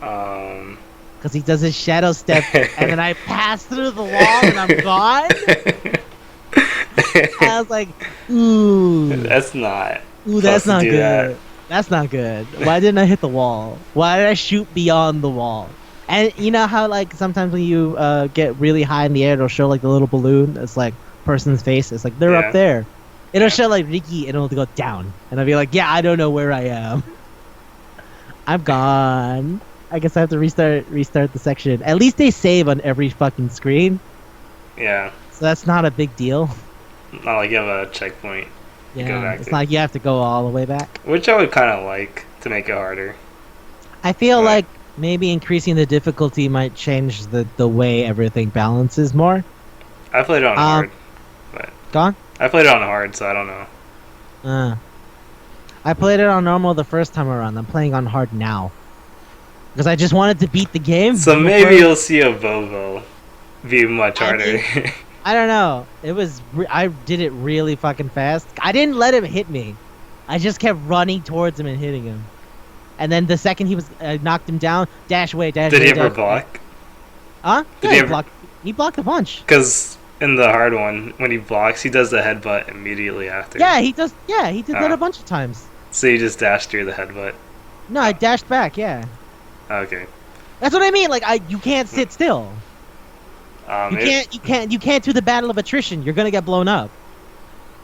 Um. Because he does his shadow step and then I pass through the wall and I'm gone. I was like, ooh. That's not. Ooh, supposed that's to not do good. that. That's not good. Why didn't I hit the wall? Why did I shoot beyond the wall? And you know how like sometimes when you get really high in the air, it'll show like the little balloon that's like person's face. It's like they're Yeah. up there. It'll Yeah. show like Ricky and it'll go down, and I'll be like, yeah, I don't know where I am. I'm gone. I guess I have to restart the section. At least they save on every fucking screen, Yeah. so that's not a big deal. Not like you have a checkpoint. Go Yeah, back it's to. not like you have to go all the way back. Which I would kind of like to make it harder. I feel Right. like maybe increasing the difficulty might change the way everything balances more. I played it on hard, but Gone? I played it on hard, so I don't know. Uh, I played it on normal the first time around. I'm playing on hard now. Because I just wanted to beat the game. So before- maybe you'll see a Vovo be much I harder. I don't know. I did it really fucking fast. I didn't let him hit me. I just kept running towards him and hitting him. And then the second he was knocked him down, dash away, dash Did away. he ever dash away. block? Huh? Did Yeah, he he ever- blocked. He blocked a bunch. Because in the hard one, when he blocks, he does the headbutt immediately after. Yeah, he does. Yeah, he did that Oh. a bunch of times. So you just dash through the headbutt. No, I dashed back. Yeah, Okay. that's what I mean. Like you can't sit still. Um, You can't do the battle of attrition. You're gonna get blown up.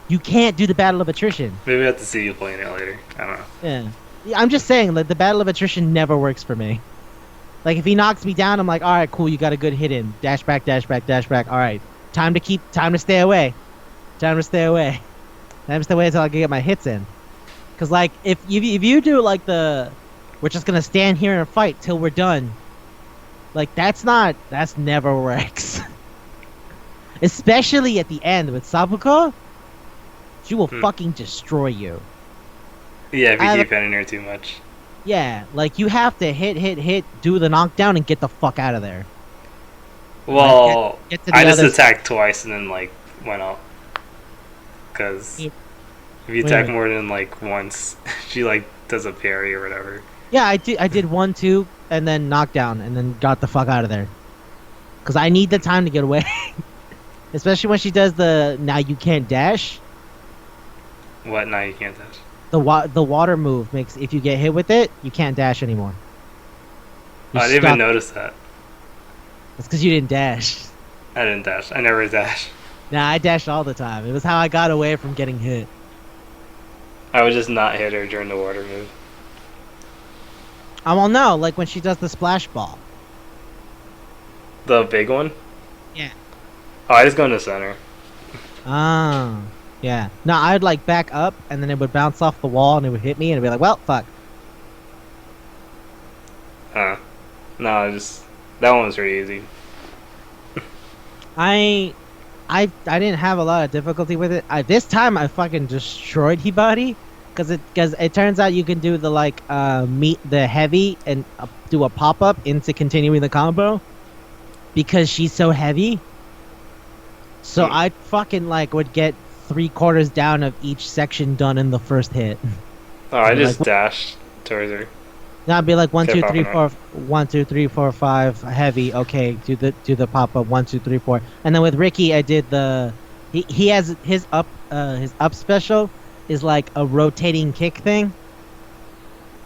You can't do the battle of attrition. maybe I have to see you playing it later. I don't know. Yeah, I'm just saying that the battle of attrition never works for me. Like if he knocks me down, I'm like, all right, cool, you got a good hit in. Dash back, dash back, dash back. All right, time to stay away. Time to stay away. Time to stay away until I can get my hits in. Cause like if you do like we're just gonna stand here and fight till we're done. Like that's never works. Especially at the end with Sabuko, she will fucking destroy you. Yeah, if I you have keep hitting her too much. Yeah, like you have to hit, do the knockdown and get the fuck out of there. Well, get to the I just other attacked twice and then like went up. Cause Yeah. if you Wait a attack minute. more than like once, she like does a parry or whatever. Yeah, I did 1, 2, and then knockdown, and then got the fuck out of there. Cause I need the time to get away. Especially when she does the now you can't dash. What? Now you can't dash. The water move makes if you get hit with it, you can't dash anymore. Oh, You're I didn't even stuck. notice that. It's because you didn't dash. I didn't dash. I never dash. Nah, I dashed all the time. It was how I got away from getting hit. I would just not hit her during the water move. Well, no, like when she does the splash ball. The big one? Yeah. Oh, I just go in the center. Ah, yeah. No, I'd like back up, and then it would bounce off the wall, and it would hit me, and it'd be like, well, fuck. No, that one was pretty easy. I didn't have a lot of difficulty with it. This time I fucking destroyed Hibari, because it turns out you can do the like meet the heavy and do a pop up into continuing the combo, because she's so heavy. So I fucking like would get 3/4 down of each section done in the first hit. Oh, I Like, just what- dashed towards her. Now it'd be like 1, Kept 2, 3, popping 4, 1, 2, 3, 4, 5 heavy. Okay, do the pop up 1, 2, 3, 4, and then with Ricky I did the He has his up special is like a rotating kick thing.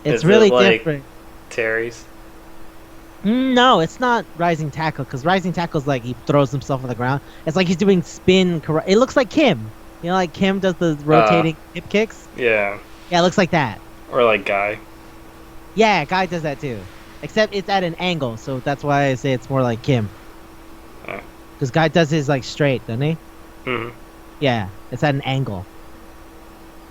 It's Is it really like different. Terry's? No, it's not rising tackle because rising tackle is like he throws himself on the ground. It's like he's doing spin. It looks like Kim. You know, like Kim does the Uh, rotating hip kicks. yeah. Yeah, it looks like that. Or like Guy. Yeah, Guy does that too. Except it's at an angle, so that's why I say it's more like Kim. Uh, Because Guy does his like straight, doesn't he? hmm Yeah, it's at an angle.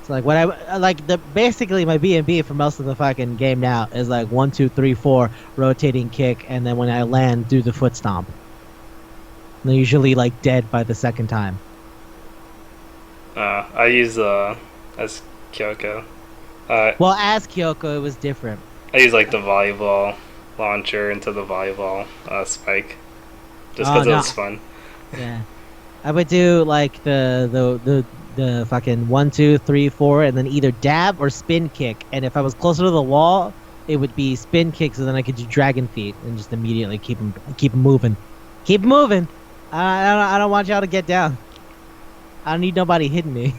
So like what I like the basically my B and B for most of the fucking game now is like 1, 2, 3, 4 rotating kick, and then when I land, do the foot stomp. And they're usually like dead by the second time. I use as Kyoko. Well, as Kyoko, it was different. I use like the volleyball launcher into the volleyball spike, just Oh because it no, was fun. yeah, I would do like the fucking 1, 2, 3, 4, and then either dab or spin kick. And if I was closer to the wall, it would be spin kick, so then I could do dragon feet and just immediately keep him moving, keep moving. I don't want y'all to get down. I don't need nobody hitting me.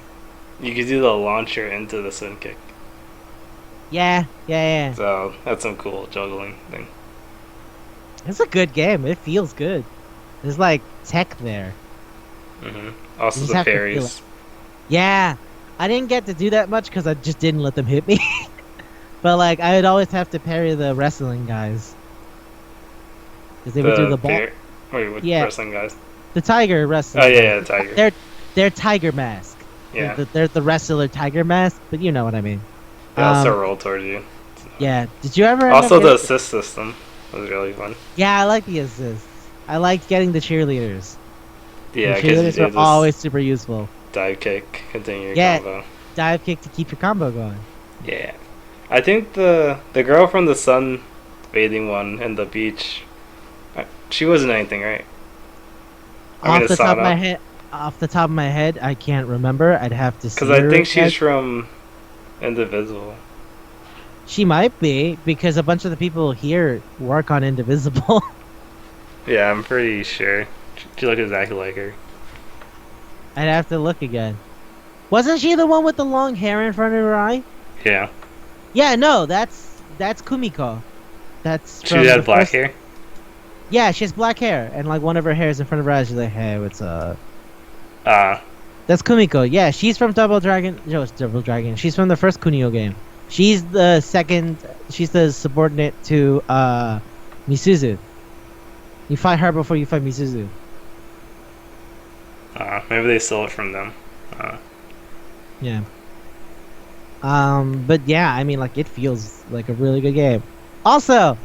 You could do the launcher into the spin kick, Yeah, yeah, yeah. so that's some cool juggling thing. It's a good game. It feels good. There's like tech there. You Also just the have to feel parries. it. Yeah, I didn't get to do that much because I just didn't let them hit me. But like, I would always have to parry the wrestling guys because they would do the ball. Wait, what Yeah, wrestling guys? the tiger wrestling. Oh yeah, guys. yeah, Tiger. They're tiger mask. Yeah. They're the wrestler tiger mask, but you know what I mean. They also roll towards you. Yeah. Did you ever? End Also, up the getting... assist system was really fun. Yeah, I like the assists. I liked getting the cheerleaders. Yeah, The because you cheerleaders do are this always super useful. dive kick, continue your Yeah. combo. Dive kick to keep your combo going. Yeah. I think the girl from the sun bathing one in the beach, she wasn't anything, right? I mean, Off the top of my Asana. head, I can't remember. I'd have to see. Because I her think she's again. from Indivisible. She might be because a bunch of the people here work on Indivisible. Yeah, I'm pretty sure. She looked exactly like her. I'd have to look again. Wasn't she the one with the long hair in front of her eye? Yeah. Yeah, no, that's Kumiko. That's She from had the black first... hair? Yeah, she has black hair, and like one of her hairs in front of her eyes. She's like, "Hey, what's up?" Ah. That's Kumiko. Yeah, she's from Double Dragon. No, it's Double Dragon. She's from the first Kunio game. She's the second. She's the subordinate to Misuzu. You fight her before you fight Misuzu. Maybe they stole it from them. Yeah. But yeah, I mean, like, it feels like a really good game. Also,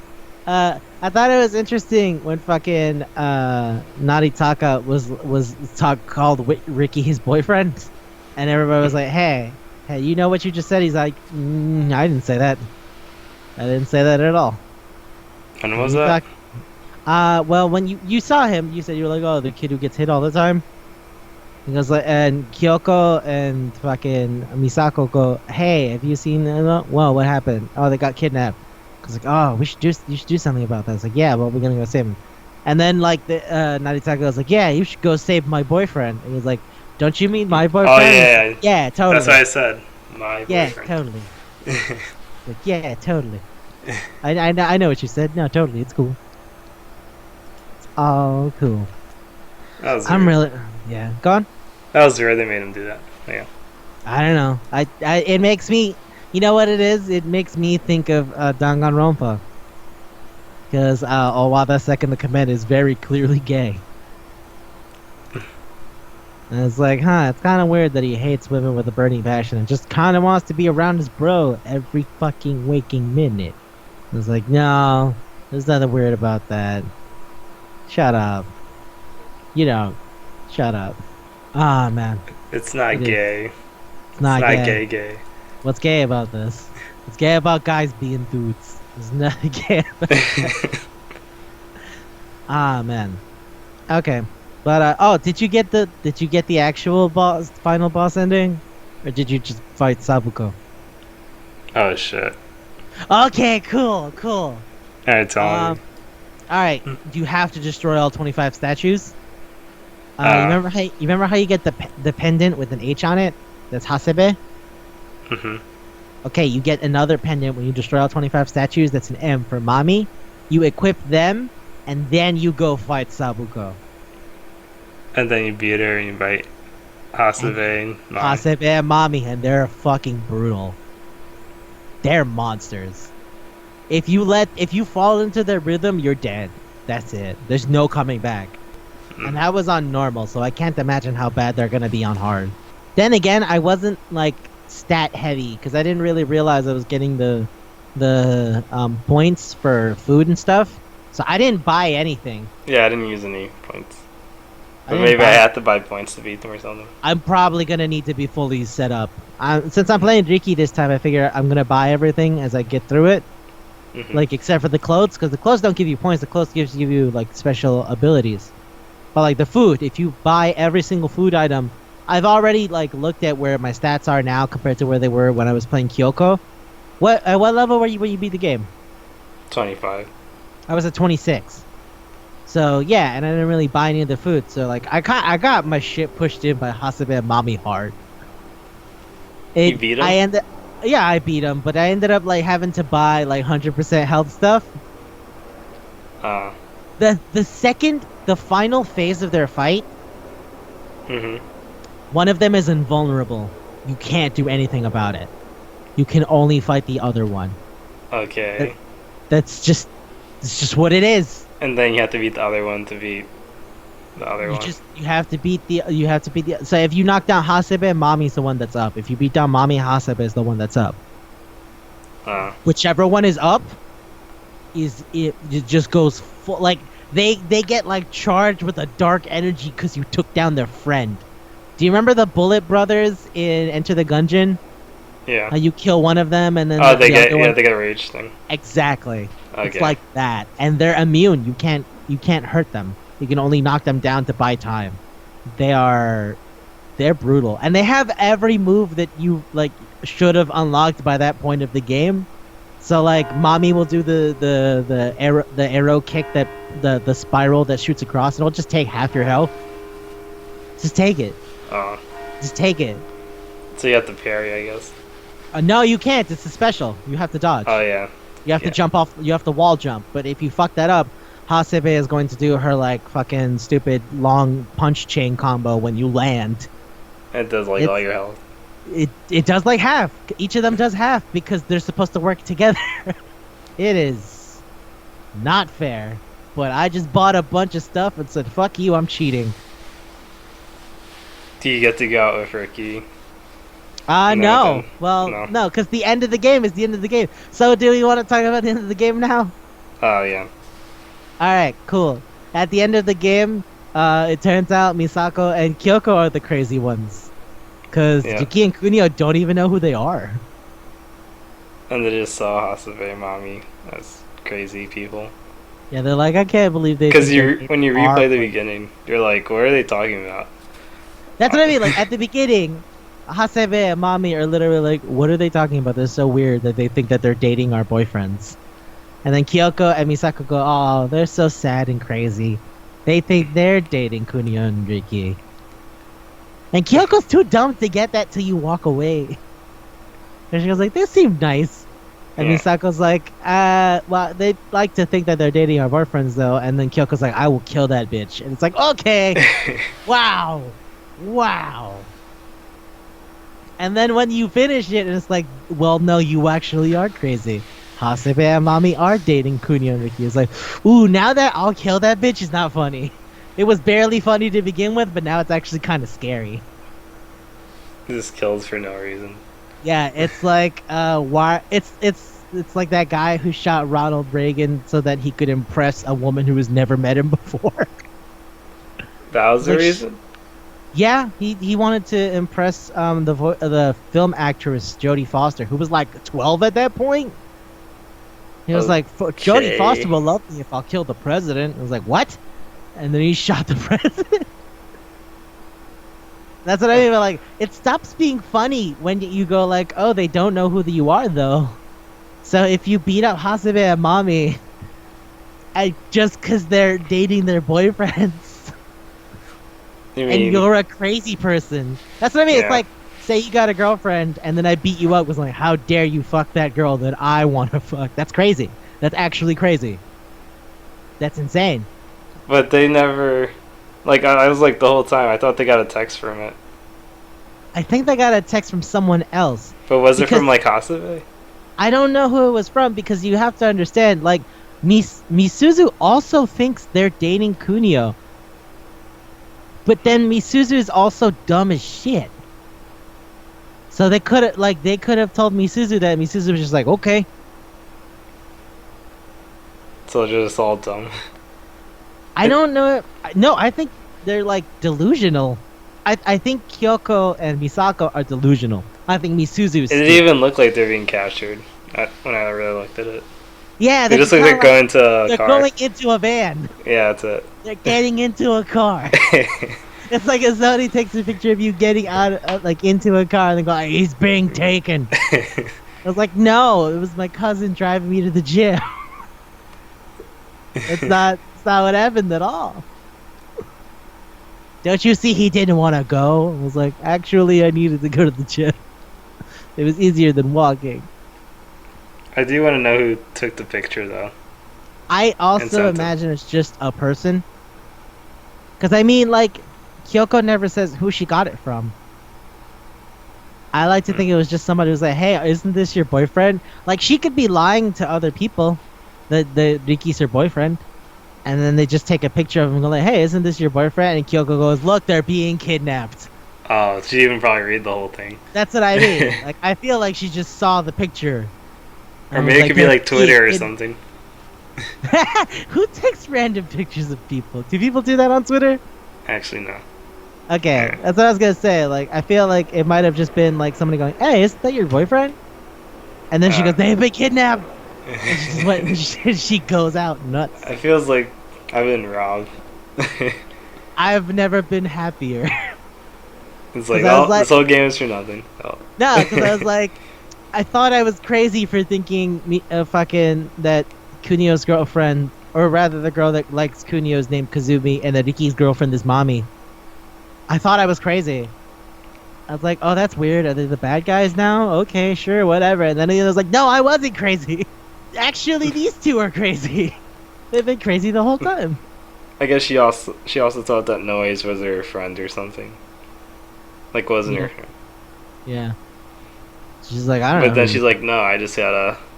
I thought it was interesting when fucking Naritaka was called Ricky his boyfriend, and everybody was like, "Hey, you know what you just said?" He's like, "I didn't say that. I didn't say that at all." When was You that? well, when you saw him, you said you were like, "Oh, the kid who gets hit all the time." He goes like, and Kyoko and fucking Misako go, "Hey, have you seen? Well, what happened? Oh, they got kidnapped." Cause like, "Oh, you should do something about that." It's like, "Yeah, well, we're gonna go save him." And then like the Naritaka goes like, "Yeah, you should go save my boyfriend." And he's like, "Don't you mean my boyfriend?" Oh, yeah, yeah. Yeah, totally. That's what I said. My Yeah, boyfriend. totally. Like, yeah, totally. I know what you said. No, totally, it's cool. It's all cool. That was I'm weird. really, yeah. Go on. That was weird they made him do that. Yeah. I don't know. It makes me, you know what it is? It makes me think of Danganronpa. Because Owada Second the Command is very clearly gay. And it's like, it's kind of weird that he hates women with a burning passion and just kind of wants to be around his bro every fucking waking minute. It's like, no, there's nothing weird about that. Shut up. You know, shut up. Ah, man. It's not It is. gay. It's not gay. Gay. What's gay about this? It's gay about guys being dudes. There's nothing gay about that. Ah, man. Okay. But did you get the actual final boss ending? Or did you just fight Sabuko? Oh shit. Okay, cool. Alright, tell me. Alright, you have to destroy all 25 statues. You remember how you get the pendant with an H on it? That's Hasebe. hmm Okay, you get another pendant when you destroy all 25 statues. That's an M for Mami. You equip them, and then you go fight Sabuko. And then you beat her and you bite And Hasebe and Mom. Hasebe and Mami, and they're fucking brutal. They're monsters. If you fall into their rhythm, you're dead. That's it. There's no coming back. And that was on normal, so I can't imagine how bad they're gonna be on hard. Then again, I wasn't like stat heavy because I didn't really realize I was getting the points for food and stuff. So I didn't buy anything. Yeah, I didn't use any points. But didn't maybe I buy- had to buy points to beat them or something. I'm probably gonna need to be fully set up. Since I'm playing Riki this time, I figure I'm gonna buy everything as I get through it. Mhm. Like except for the clothes, because the clothes don't give you points. The clothes give you like special abilities. But like the food, if you buy every single food item, I've already like looked at where my stats are now compared to where they were when I was playing Kyoko. At what level were you when you beat the game? 25. I was at 26. So yeah, and I didn't really buy any of the food. So like I got my shit pushed in by Hasebe and Mami hard. You beat him? Yeah, I beat him, but I ended up like having to buy like 100% health stuff. Uh, The final phase of their fight, hmm one of them is invulnerable. You can't do anything about it. You can only fight the other one. Okay. It's just what it is. And then you have to beat the other one to beat the other one. You have to beat the so if you knock down Hasebe, Mami's the one that's up. If you beat down Mami, Hasebe is the one that's up. Whichever one is up it just goes full, like they get like charged with a dark energy because you took down their friend. Do you remember the Bullet Brothers in Enter the Gungeon? Yeah. How you kill one of them and then they the get other one... they get a rage thing. Exactly. Okay. It's like that, and they're immune. You can't hurt them. You can only knock them down to buy time. They're brutal, and they have every move that you like should have unlocked by that point of the game. So like, Mami will do the arrow kick, that the spiral that shoots across, and it'll just take half your health. Just take it. Just take it. So you have to parry, I guess. No, you can't. It's a special. You have to dodge. Oh yeah. You have to jump off. You have to wall jump. But if you fuck that up, Hasebe is going to do her like fucking stupid long punch chain combo when you land. It does like all your health. It does like half. Each of them does half because they're supposed to work together. It is not fair. But I just bought a bunch of stuff and said, "Fuck you, I'm cheating." Do you get to go out with Ricky? No. Well, no, because the end of the game is the end of the game. So, do we want to talk about the end of the game now? Oh yeah. Alright, cool. At the end of the game, it turns out Misako and Kyoko are the crazy ones. Because Yuki and Kunio don't even know who they are. And they just saw Hasebe and Mami as crazy people. Yeah, they're like, I can't believe they... Because when you replay the beginning, you're like, what are they talking about? That's what I mean, like, at the beginning, Hasebe and Mami are literally like, what are they talking about? They're so weird that they think that they're dating our boyfriends. And then Kyoko and Misako go, oh, they're so sad and crazy. They think they're dating Kunio and Riki. And Kyoko's too dumb to get that till you walk away. And she goes like, this seemed nice. And Misako's like, well, they like to think that they're dating our boyfriends though. And then Kyoko's like, I will kill that bitch. And it's like, okay. Wow. And then when you finish it, it's like, well, no, you actually are crazy. Hasebe and Mami are dating Kunio and Riki. It's like, ooh, now that I'll kill that bitch is not funny. It was barely funny to begin with, but now it's actually kind of scary. Just kills for no reason. Yeah, it's like, why? It's like that guy who shot Ronald Reagan so that he could impress a woman who has never met him before. That was the reason? Yeah, he wanted to impress the film actress Jodie Foster, who was like 12 at that point. He was like, Jodie Foster will love me if I'll kill the president. I was like, what? And then he shot the president. That's what I mean. Like, it stops being funny when you go like, oh, they don't know who you are though. So if you beat up Hasebe and Mami, just because they're dating their boyfriends, You and mean, you're a crazy person. That's what I mean. It's yeah. like, say you got a girlfriend, and then I beat you up. Was like, how dare you fuck that girl that I want to fuck? That's crazy. That's actually crazy. That's insane. But they never. Like, I was like the whole time, I thought they got a text from it. I think they got a text from someone else. But was it Because from, like, Hasebe? I don't know who it was from, because you have to understand, like, Misuzu also thinks they're dating Kunio. But then Misuzu is also dumb as shit. So they could have told Misuzu that. Misuzu was just like, okay. So they're just all dumb. I don't know. No, I think they're like delusional. I think Kyoko and Misako are delusional. I think Misuzu is It didn't stupid. even look like they're being captured when I really looked at it. Yeah, They just look kinda like they're going to a they're car. going into a van. Yeah, that's it. They're getting into a car. It's like if somebody takes a picture of you getting out, like into a car, and they go, "He's being taken." I was like, "No, it was my cousin driving me to the gym." It's not what happened at all. Don't you see? He didn't want to go. I was like, actually, I needed to go to the gym. It was easier than walking. I do want to know who took the picture, though. I also Incentive. imagine it's just a person. Because, I mean, like, Kyoko never says who she got it from. I like to think it was just somebody who's like, hey, isn't this your boyfriend? Like, she could be lying to other people that Riki's her boyfriend. And then they just take a picture of him and go like, hey, isn't this your boyfriend? And Kyoko goes, look, they're being kidnapped. Oh, she didn't even probably read the whole thing. That's what I mean. Like, I feel like she just saw the picture. Or and was maybe it could be "They're like Twitter or being something. Who takes random pictures of people? Do people do that on Twitter? Actually, no. Okay, Alright. that's what I was gonna say. Like, I feel like it might have just been like somebody going, "Hey, isn't that your boyfriend?" And then she goes, "They've been kidnapped." And she just went, she goes out nuts. It feels like I've been robbed. I've never been happier. It's like, 'Cause I was oh, like- this whole game is for nothing. Oh. No, because I was like, I thought I was crazy for thinking fucking that Kunio's girlfriend, or rather the girl that likes Kunio's named Kazumi, and that Riki's girlfriend is Mommy. I thought I was crazy. I was like, oh, that's weird. Are they the bad guys now? Okay, sure, whatever. And then he was like, no, I wasn't crazy. Actually, these two are crazy. They've been crazy the whole time. I guess she also thought that Noise was her friend or something. Like, wasn't her. Yeah. She's like, I don't know. But then she's like, no, I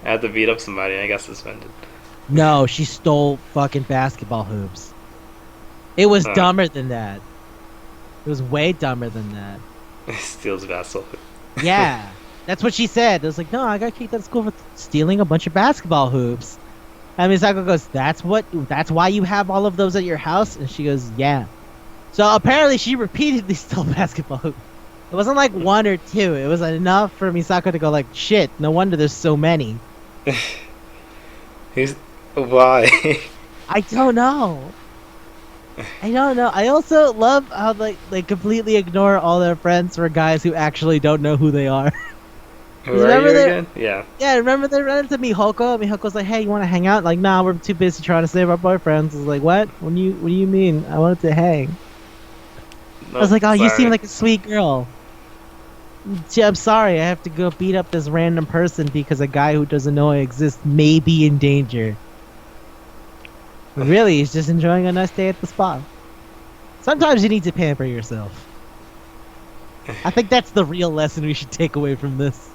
had to beat up somebody and I got suspended. No, she stole fucking basketball hoops. It was Oh. dumber than that. It was way dumber than that. Steals basketball. Yeah. That's what she said. It was like, no, I got kicked out of school for stealing a bunch of basketball hoops. And Misako goes, that's why you have all of those at your house? And she goes, yeah. So apparently she repeatedly stole basketball hoops. It wasn't like one or two. It was enough for Misako to go like, shit, no wonder there's so many. Why? I don't know. I also love how they completely ignore all their friends for guys who actually don't know who they are. Who are Remember you that- again? Yeah. Yeah, remember they ran into Mihoko? Mihoko's like, hey, you want to hang out? Like, nah, we're too busy trying to save our boyfriends. I was like, what? What do you mean? I wanted to hang. I was like, oh, you seem like a sweet girl. Gee, I'm sorry, I have to go beat up this random person because a guy who doesn't know I exist may be in danger. But really, he's just enjoying a nice day at the spa. Sometimes you need to pamper yourself. I think that's the real lesson we should take away from this.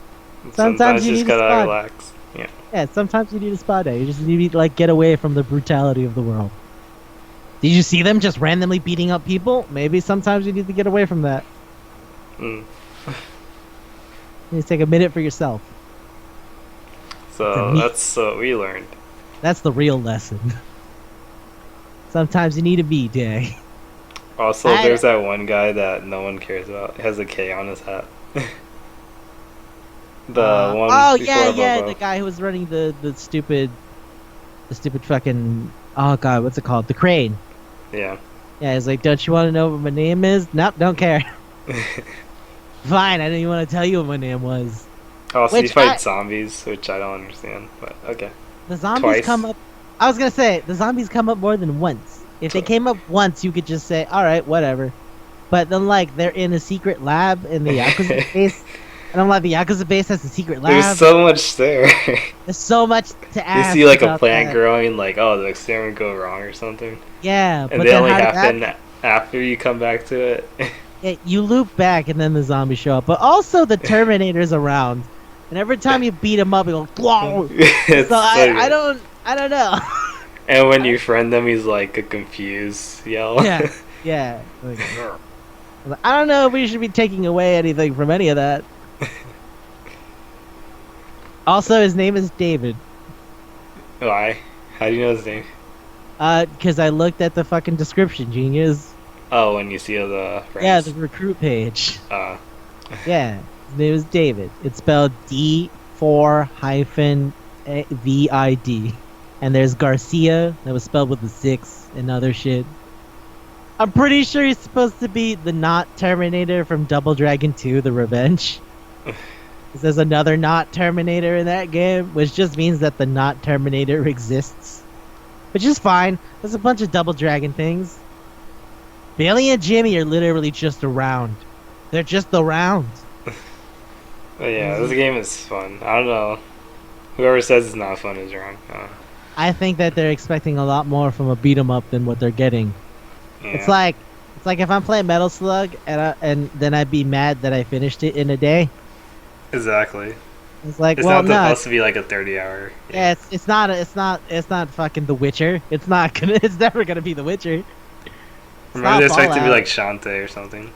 Sometimes you just need a gotta spot. relax. Yeah. Yeah, sometimes you need a spa day. You just need to, like, get away from the brutality of the world. Did you see them just randomly beating up people? Maybe sometimes you need to get away from that. Mm. You need to take a minute for yourself. So that's what we learned. That's the real lesson. Sometimes you need a B day. Also, there's that one guy that no one cares about. He has a K on his hat. The one. Oh before yeah, Bobo. the guy who was running the stupid fucking, oh god, what's it called? The crane. Yeah. Yeah, he's like, don't you want to know what my name is? Nope, don't care. Fine, I didn't even want to tell you what my name was. Also, he Which fights zombies, which I don't understand. But okay. The zombies Twice. come up. I was gonna say the zombies come up more than once. If they came up once, you could just say, all right, whatever. but then like they're in a secret lab in the Yakuza base, and I'm like, the Yakuza base has a secret There's lab. so much there. There's so much to You ask see like a about plant that. growing, like oh the experiment go wrong or something, Yeah, and but they then only how did that? happen after you come back to it. You loop back and then the zombies show up, but also the Terminator's around, and every time you beat him up, he goes, "Whoa!" It's So so I good. don't know. And when you friend them, he's like a confused yell. Yeah, yeah. Like, I don't know if we should be taking away anything from any of that. Also, his name is David. Why? How do you know his name? Because I looked at the fucking description, genius. Oh, when you see the Yeah, friends. the recruit page. Uh, Yeah, his name is David. It's spelled D4 hyphen VID. And there's Garcia, that was spelled with a 6 and other shit. I'm pretty sure he's supposed to be the not Terminator from Double Dragon 2, The Revenge. 'Cause there's another not Terminator in that game, which just means that the not Terminator exists. Which is fine. There's a bunch of Double Dragon things. Billy and Jimmy are literally just around. They're just around. but yeah, this game is fun. I don't know. Whoever says it's not fun is wrong. I think that they're expecting a lot more from a beat 'em up than what they're getting. Yeah. It's like if I'm playing Metal Slug and then I'd be mad that I finished it in a day. Exactly. It's like, It's well, not no, supposed to be like a 30-hour. yeah, it's not fucking The Witcher. It's never gonna be The Witcher. It's Remember, not they expect to be Fallout. like Shantae or something.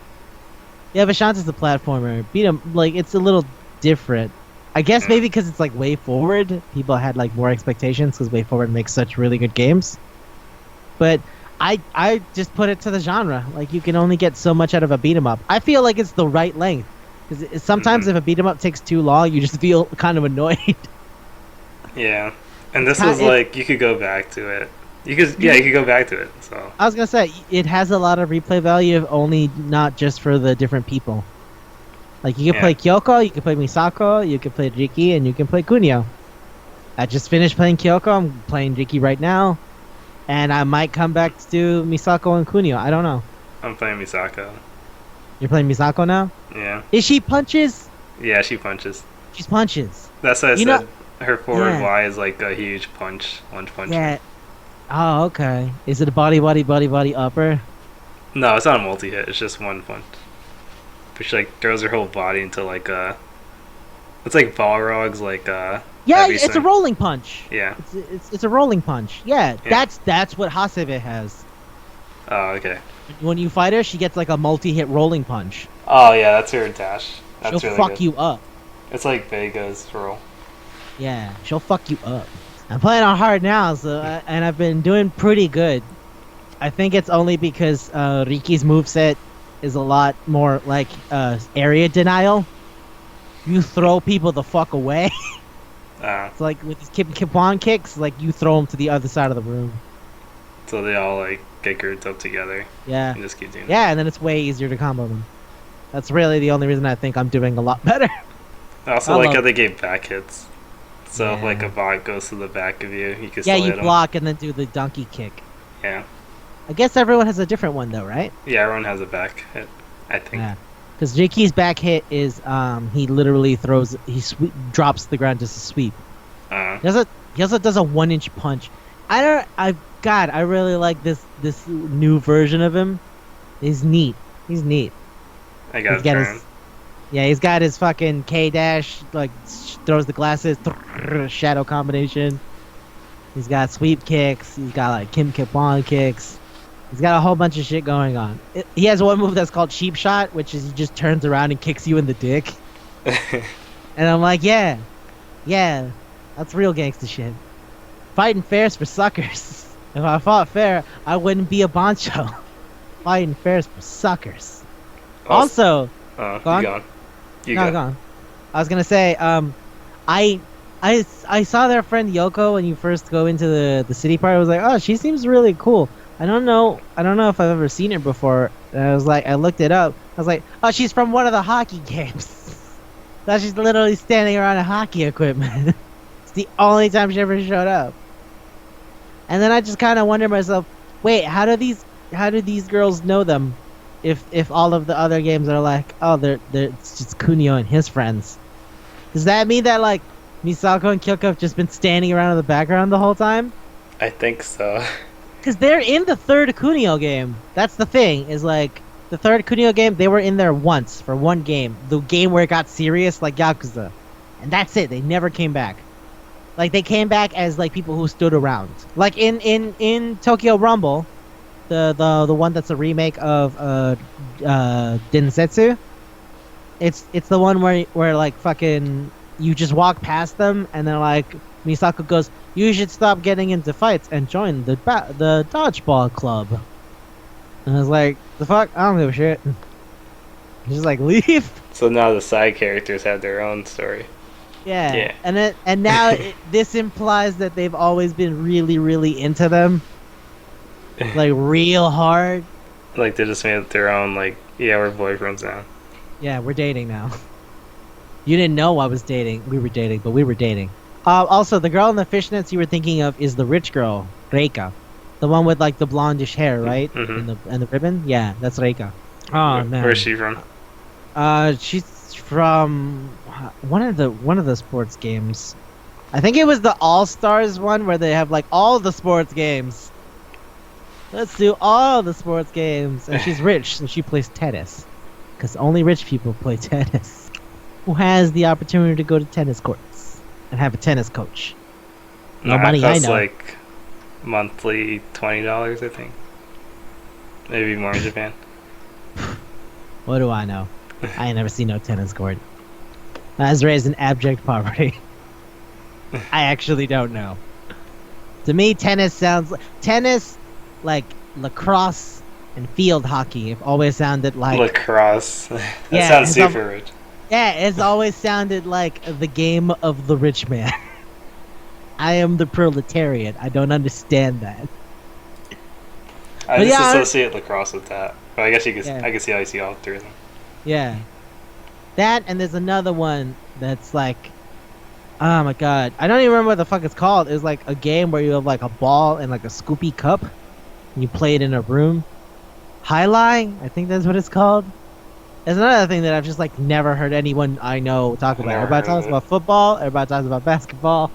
Yeah, but Shanta's a platformer. Beat 'em like it's a little different. I guess Yeah. maybe because it's like Way Forward, people had like more expectations because Way Forward makes such really good games. But I just put it to the genre. Like you can only get so much out of a beat 'em up. I feel like it's the right length because sometimes Mhm. if a beat 'em up takes too long, you just feel kind of annoyed. Yeah, and this Ki- was it- like you could go back to it. You could go back to it. So I was gonna say it has a lot of replay value, only not just for the different people. Like you can Yeah. play Kyoko, you can play Misako, you can play Riki, and you can play Kunio. I just finished playing Kyoko. I'm playing Riki right now, and I might come back to do Misako and Kunio. I don't know. I'm playing Misako. You're playing Misako now? Yeah, Is she punches? yeah, she punches. She's punches. That's what I You said. know- Her forward Yeah. Y is like a huge punch, lunge punch. Yeah. Oh, okay. Is it a body upper? No, it's not a multi hit. It's just one punch. But she like throws her whole body into like it's like Balrog's like Yeah, heavy it's a swing. rolling punch. Yeah. It's a rolling punch. Yeah, Yeah. that's what Hasebe has. Oh, okay. When you fight her, she gets like a multi-hit rolling punch. Oh yeah, that's her dash. That's She'll really fuck good. you up. It's like Vega's roll. Yeah, she'll fuck you up. I'm playing on hard now, and I've been doing pretty good. I think it's only because Riki's moveset is a lot more like area denial. You throw people the fuck away. It's like with these Kippon kicks, like you throw them to the other side of the room. So they all like get grouped up together Yeah, and just keep doing yeah, and then it's way easier to combo them. That's really the only reason I think I'm doing a lot better. it. I also I like love- how they gave back hits. So if like Yeah. a bot goes to the back of you, you can Yeah, still you hit 'em. block and then do the donkey kick. Yeah. I guess everyone has a different one though, right? Yeah, everyone has a back hit, I think. Yeah. Because Riki's back hit is he literally throws drops to the ground just to sweep. He also does a 1-inch punch. I really like this new version of him. He's neat. He's neat. I got He's got turn. his Yeah, he's got his fucking K dash, like throws the glasses, shadow combination. He's got sweep kicks. He's got like Kim Kippon kicks. He's got a whole bunch of shit going on. He has one move that's called Cheap Shot, which is he just turns around and kicks you in the dick. And I'm like, yeah, that's real gangsta shit. Fighting fair's for suckers. If I fought fair, I wouldn't be a boncho. Fighting fair's for suckers. Also, you go on. gone. You no, go. go on. I was gonna say, I saw their friend Yoko when you first go into the city part. I was like, oh, she seems really cool. I don't know if I've ever seen her before. And I was like, I looked it up. I was like, oh, she's from one of the hockey games. So she's literally standing around a hockey equipment. It's the only time she ever showed up. And then I just kind of wonder myself, wait, how do these girls know them? if all of the other games are like, oh, they're it's just Kunio and his friends, does that mean that like Misako and Kyoko have just been standing around in the background the whole time? I think so. Because they're in the third Kunio game. That's the thing, is like the third Kunio game, they were in there once for one game. The game where it got serious, like Yakuza. And that's it. They never came back. Like they came back as like people who stood around. Like in Tokyo Rumble, the one that's a remake of Densetsu. It's the one where like fucking you just walk past them and then like Misako goes, "You should stop getting into fights and join the dodgeball club." And I was like, "The fuck? I don't give a shit." Just like leave. So now the side characters have their own story. Yeah. Yeah. And now this implies that they've always been really really into them, like real hard. Like they just made their own. Like, yeah, we're boyfriends now. Yeah, we're dating now. You didn't know I was dating. We were dating, but we were dating. Also, the girl in the fishnets you were thinking of is the rich girl, Reika. The one with like the blondish hair, right? Mm-hmm. And the ribbon? Yeah, that's Reika. Oh man. Where's she from? She's from one of the sports games. I think it was the All Stars one where they have like all the sports games. Let's do all the sports games. And she's rich, so she plays tennis. Because only rich people play tennis. Who has the opportunity to go to tennis courts and have a tennis coach? Nobody I know. Like monthly $20, I think. Maybe more in Japan. What do I know? I ain't never seen no tennis court. I was raised in abject poverty. I actually don't know. To me, tennis sounds like lacrosse and field hockey have always sounded like lacrosse. That sounds super rich. Yeah, it's always sounded like the game of the rich man. I am the proletariat. I don't understand that. I just associate lacrosse with that. But I guess I can see how you see all three of them. Yeah. That, and there's another one that's like, oh my god, I don't even remember what the fuck it's called. It's like a game where you have like a ball and like a scoopy cup, and you play it in a room. Highline, I think that's what it's called. There's another thing that I've just like never heard anyone I know talk about. Everybody talks about football. Everybody talks about basketball.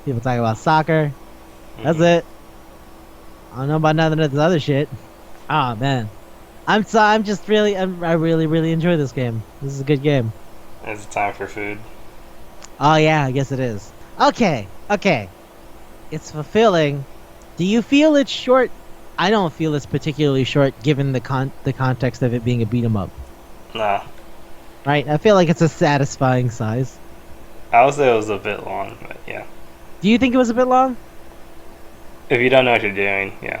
People talk about soccer. That's it. I don't know about none of this other shit. Ah, man. I really really enjoy this game. This is a good game. Is it time for food? Oh yeah, I guess it is. Okay. It's fulfilling. Do you feel it's short? I don't feel it's particularly short given the context of it being a beat 'em up. Nah. Right? I feel like it's a satisfying size. I would say it was a bit long, but yeah. Do you think it was a bit long? If you don't know what you're doing, yeah.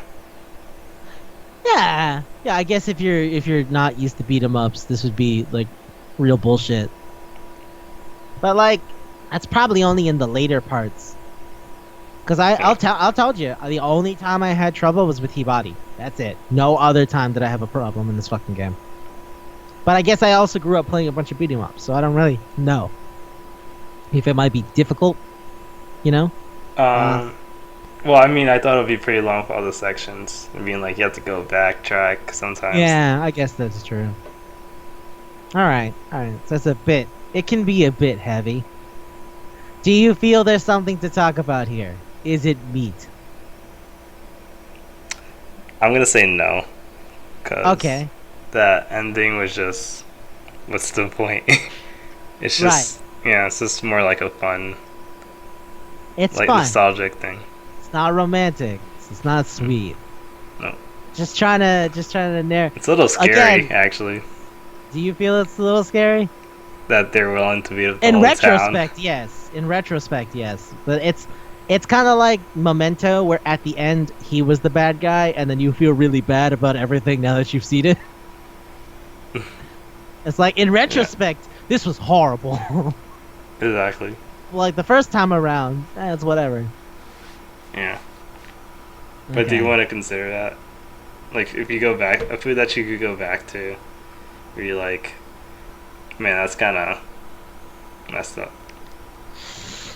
Yeah. I guess if you're not used to beat 'em ups, this would be like real bullshit. But like, that's probably only in the later parts. Cause I told you the only time I had trouble was with Hibari. That's it. No other time did I have a problem in this fucking game. But I guess I also grew up playing a bunch of beat 'em ups, so I don't really know if it might be difficult. You know? Well, I mean, I thought it would be pretty long for all the sections. I mean, like, you have to go backtrack sometimes. Yeah, I guess that's true. Alright. So that's a bit... It can be a bit heavy. Do you feel there's something to talk about here? Is it meat? I'm gonna say no. Okay. That ending was just... What's the point? It's just... Right. Yeah, it's just more like a fun... It's like fun. Nostalgic thing. It's not romantic. It's not sweet. No. Just trying to narrow. It's a little scary, actually. Do you feel it's a little scary? That they're willing to be the in whole retrospect, town. yes. In retrospect, yes. But it's kind of like Memento, where at the end he was the bad guy, and then you feel really bad about everything now that you've seen it. It's like in retrospect, this was horrible. Exactly. Like the first time around, it's whatever. Yeah. But do you want to consider that? Like, if you go back, a food that you could go back to, where you're like, man, that's kind of messed up.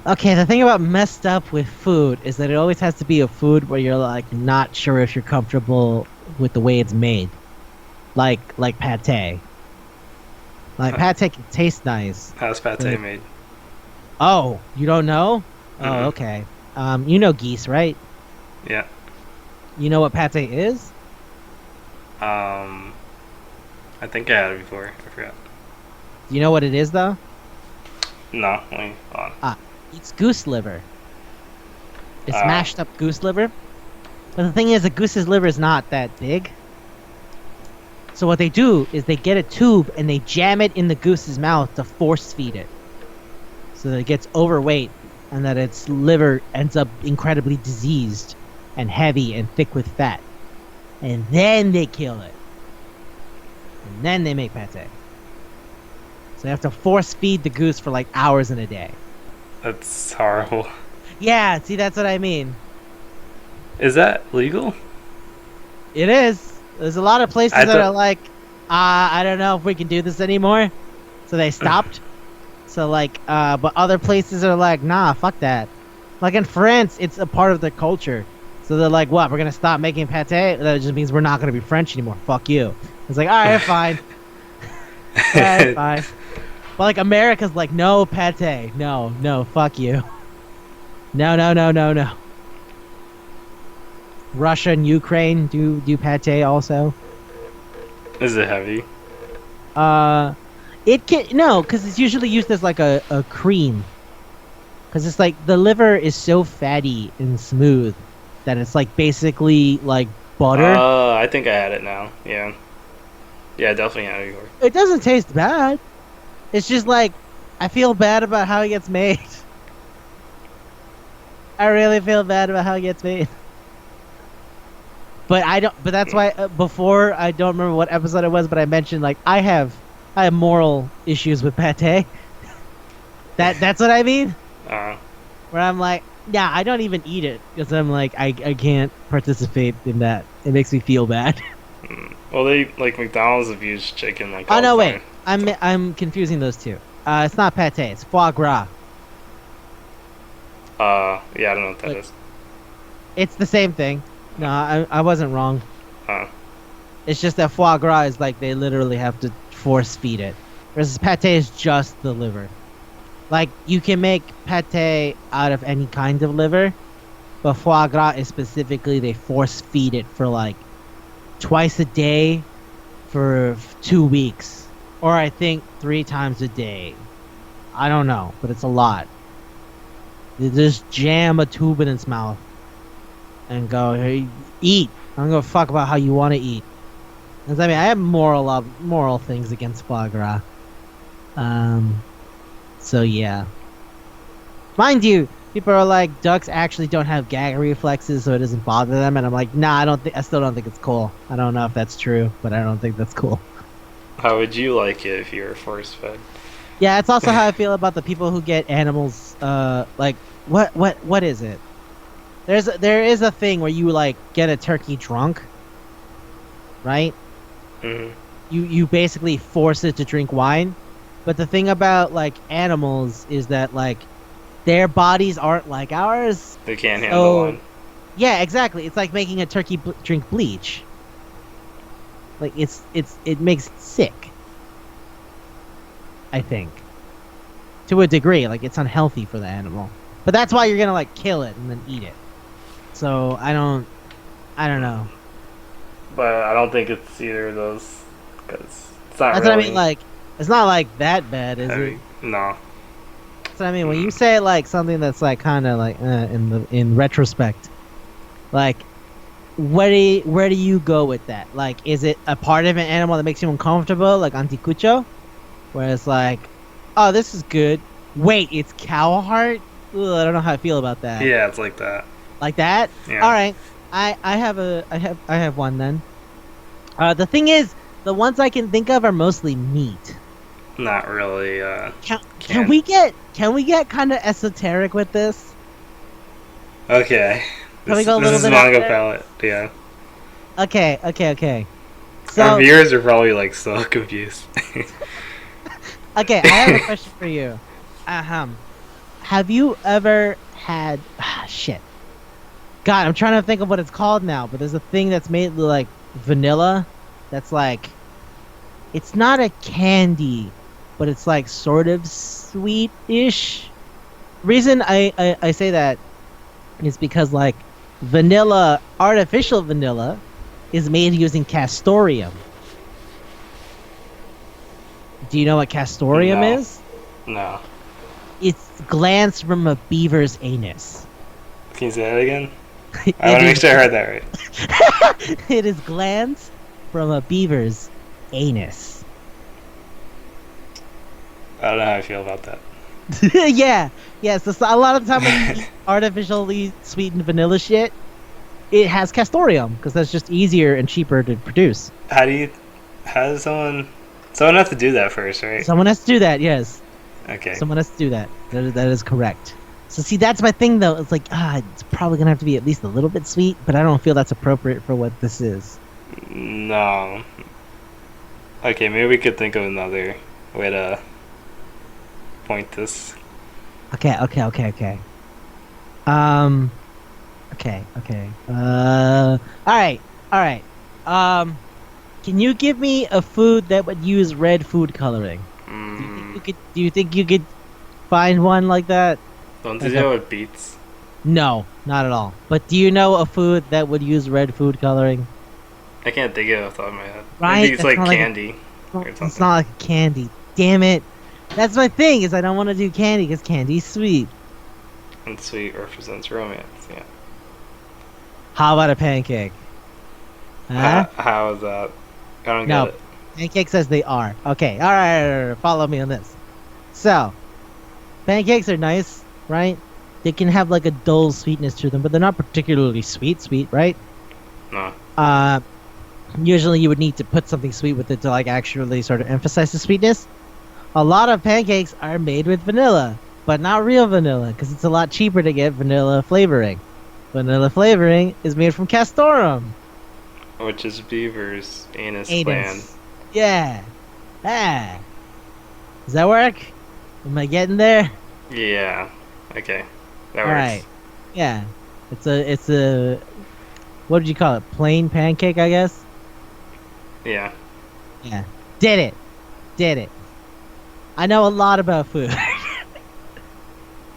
Okay, the thing about messed up with food is that it always has to be a food where you're like not sure if you're comfortable with the way it's made. like pate. Like Huh. pate can taste nice. How's pate But made? oh, you don't know? Oh, Mm-mm. okay. You know geese, right? Yeah. You know what pate is? Um, I think I had it before. I forgot. Do you know what it is though? No, wait, hold on. Ah, it's goose liver. It's Uh, mashed up goose liver. But the thing is, a goose's liver is not that big. So what they do is they get a tube and they jam it in the goose's mouth to force feed it, so that it gets overweight and that its liver ends up incredibly diseased and heavy and thick with fat. And then they kill it. And then they make pate. So they have to force feed the goose for like hours in a day. that's horrible. Yeah, see, that's what I mean. Is that legal? It is. There's a lot of places I that are thought. like, I don't know if we can do this anymore. So they stopped. So like, but other places are like, nah, fuck that. Like in France, it's a part of their culture. So they're like, what? We're gonna stop making pate? That just means we're not gonna be French anymore. Fuck you. It's like, all right, fine. All right, fine. But like America's like, no pate. No, no, fuck you. No, no, no, no, no. Russia and Ukraine do pate also. Is it heavy? Uh, it can no, because it's usually used as like a cream. Because it's like the liver is so fatty and smooth that it's like basically like butter. I think I had it now. Yeah. Yeah, definitely had it before. It doesn't taste bad. It's just like I feel bad about how it gets made. I really feel bad about how it gets made. But I don't. But that's why before I don't remember what episode it was, but I mentioned like I have moral issues with pate. That's what I mean. Uh, Where I'm like, yeah, I don't even eat it because I'm like I can't participate in that. It makes me feel bad. well, they like McDonald's abuse chicken like Oh all no, the wait, time. I'm confusing those two. It's not pate. It's foie gras. Yeah, I don't know what that But is. it's the same thing. No, I wasn't wrong. Uh, It's just that foie gras is like they literally have to force feed it. Whereas pate is just the liver. Like you can make pate out of any kind of liver, but foie gras is specifically they force feed it for like twice a day for 2 weeks, or I think 3 times a day. I don't know, but it's a lot. They just jam a tube in its mouth and go, hey, eat. I don't give a fuck about how you want to eat. 'Cause, I mean, I have moral things against foie gras. So yeah. Mind you, people are like, ducks actually don't have gag reflexes, so it doesn't bother them. And I'm like, nah, I still don't think it's cool. I don't know if that's true, but I don't think that's cool. how would you like it if you were force fed? Yeah, it's also how I feel about the people who get animals. Like what is it? There is a thing where you like get a turkey drunk, right? Hmm. You basically force it to drink wine. But the thing about like animals is that like their bodies aren't like ours. They can't handle So one. yeah, exactly. It's like making a turkey drink bleach. Like it makes it sick. I think to a degree, like it's unhealthy for the animal. But that's why you're gonna like kill it and then eat it. So I don't know. But I don't think it's either of those because it's not That's what I really mean. Like it's not like that bad, is it? heavy. No. So I mean, when you say like something that's like kind of like in retrospect, like where do you go with that? Like, is it a part of an animal that makes you uncomfortable, like anticucho, where it's like, oh, this is good. Wait, it's cow heart. Ugh, I don't know how I feel about that. Yeah, it's like that. Like that. Yeah. All right, I have one then. The thing is, the ones I can think of are mostly meat. Not really. Can we get kind of esoteric with this? Okay. Can we This, go a this little is bit out manga there? palette. Yeah. Okay. Our So, viewers are probably like so confused. okay, I have a question for you. Have you ever had shit? God, I'm trying to think of what it's called now, but there's a thing that's made like vanilla, that's like it's not a candy, but it's like sort of sweet-ish. Reason I say that is because like vanilla, artificial vanilla, is made using castoreum. Do you know what castoreum No, is? no. It's glands from a beaver's anus. Can you say that again? I It want to make is sure I heard that right. it is glands from a beaver's anus. I don't know how I feel about that. Yeah. So a lot of the time when you eat artificially sweetened vanilla shit, it has castoreum because that's just easier and cheaper to produce. How do you? How does someone have to do that first, right? Someone has to do that. Yes, Okay. someone has to do that. That is correct. So see, that's my thing though. It's like it's probably gonna have to be at least a little bit sweet, but I don't feel that's appropriate for what this is. No. Okay, maybe we could think of another way to point this. Okay. Um. Okay. All right. Can you give me a food that would use red food coloring? Do you think you could find one like that? Don't Like you know what beets? No, not at all. But do you know a food that would use red food coloring? I can't think of it off the top of my head. Right, Maybe it's that's like not like a- candy or It's something. not like a candy. Damn it. That's my thing. Is I don't want to do candy because candy's sweet. And sweet represents romance. Yeah. How about a pancake? Huh? How is that? I don't No. get it. Pancake says they are. Okay. All right. Follow me on this. So, pancakes are nice, right? They can have like a dull sweetness to them, but they're not particularly sweet, right? No. Uh, Usually you would need to put something sweet with it to like actually sort of emphasize the sweetness. A lot of pancakes are made with vanilla, but not real vanilla because it's a lot cheaper to get vanilla flavoring. Vanilla flavoring is made from castoreum. Which is beaver's anus gland. Anus. Yeah. Ah. Does that work? Am I getting there? Yeah. Okay. That All works. right. Yeah. It's a what did you call it? Plain pancake, I guess. Yeah. Yeah. Did it. I know a lot about food.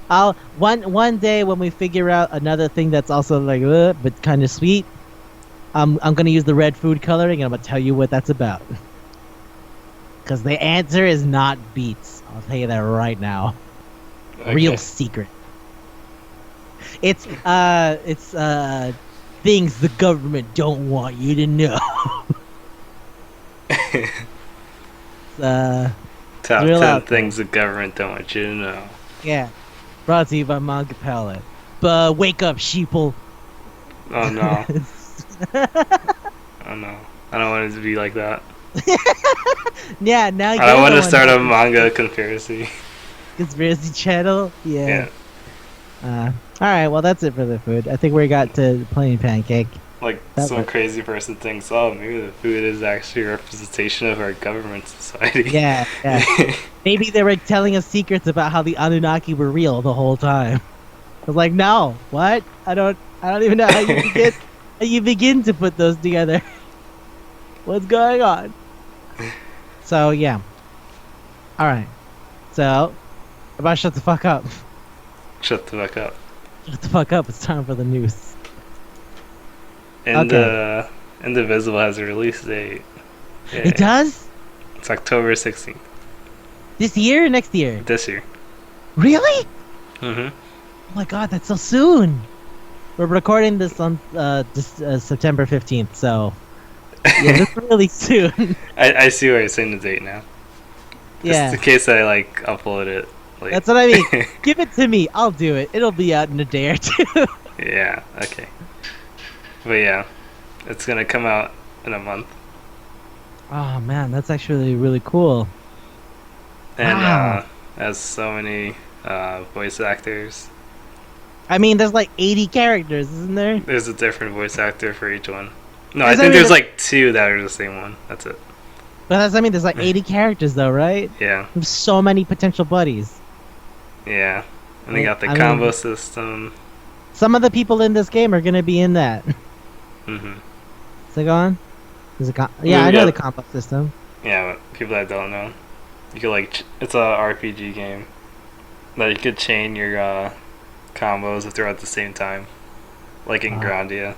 I'll one day when we figure out another thing that's also like but kind of sweet, I'm gonna use the red food coloring and I'm gonna tell you what that's about. Cause the answer is not beets. I'll tell you that right now. Okay. Real secret. It's things the government don't want you to know. Top real 10 out there. things the government don't want you to know. Yeah. Brought to you by Manga Palate. But wake up, sheeple. Oh no. Oh no. I don't want it to be like that. Yeah, now I you're don't want the to one start a making manga conspiracy. conspiracy channel. Yeah. All right. Well, that's it for the food. I think we got to plain pancake. Like That some works. crazy person thinks, oh, maybe the food is actually a representation of our government society. Yeah. Maybe they were telling us secrets about how the Annunaki were real the whole time. I was like, no, what? I don't even know how you begin to put those together. What's going on? So yeah. All right. So, about shut the fuck up. Shut the fuck up. Shut the fuck up. It's time for the news. Indivisible has a release date. Yay. It does? It's October 16th. This year or next year? This year. Really? Mm-hmm. Oh my god, that's so soon. We're recording this on September 15th, so yeah, that's really soon. I see why you're saying the date now. Yeah, Just in case I like upload it. Like, that's what I mean. Give it to me. I'll do it. It'll be out in a day or two. Yeah, okay. But yeah, it's gonna come out in a month. Oh man, that's actually really cool. And Wow. has so many voice actors. I mean, there's like 80 characters, isn't there? There's a different voice actor for each one. No, Is I there think there's even- like 2 that are the same one. That's it. But that's, I mean, there's like 80 characters though, right? Yeah, There's so many potential buddies. yeah. And they got the I mean- combo system. Some of the people in this game are gonna be in that. Mm-hmm. Is it gone? Yeah, We I know got- the combo system. Yeah, but people that don't know, you could it's a RPG game that you could chain your combos if they're at the same time, like in Grandia.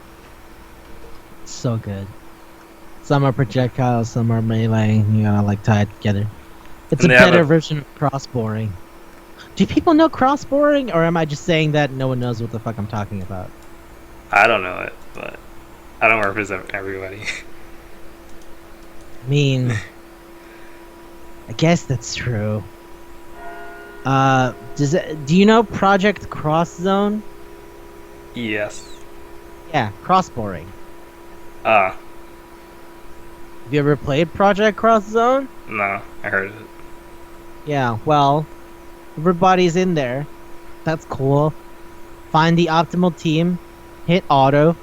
So good. Some are projectiles, some are melee. You gotta like tie it together. It's And a they have better a version of cross-boring. Do people know cross-boring, or am I just saying that no one knows what the fuck I'm talking about? I don't know it, but I don't represent everybody. I mean, I guess that's true. Do you know Project Cross Zone? Yes. Yeah, cross-boring. Ah, Have you ever played Project Cross Zone? no, I heard it. Yeah, well, everybody's in there. That's cool. Find the optimal team, hit auto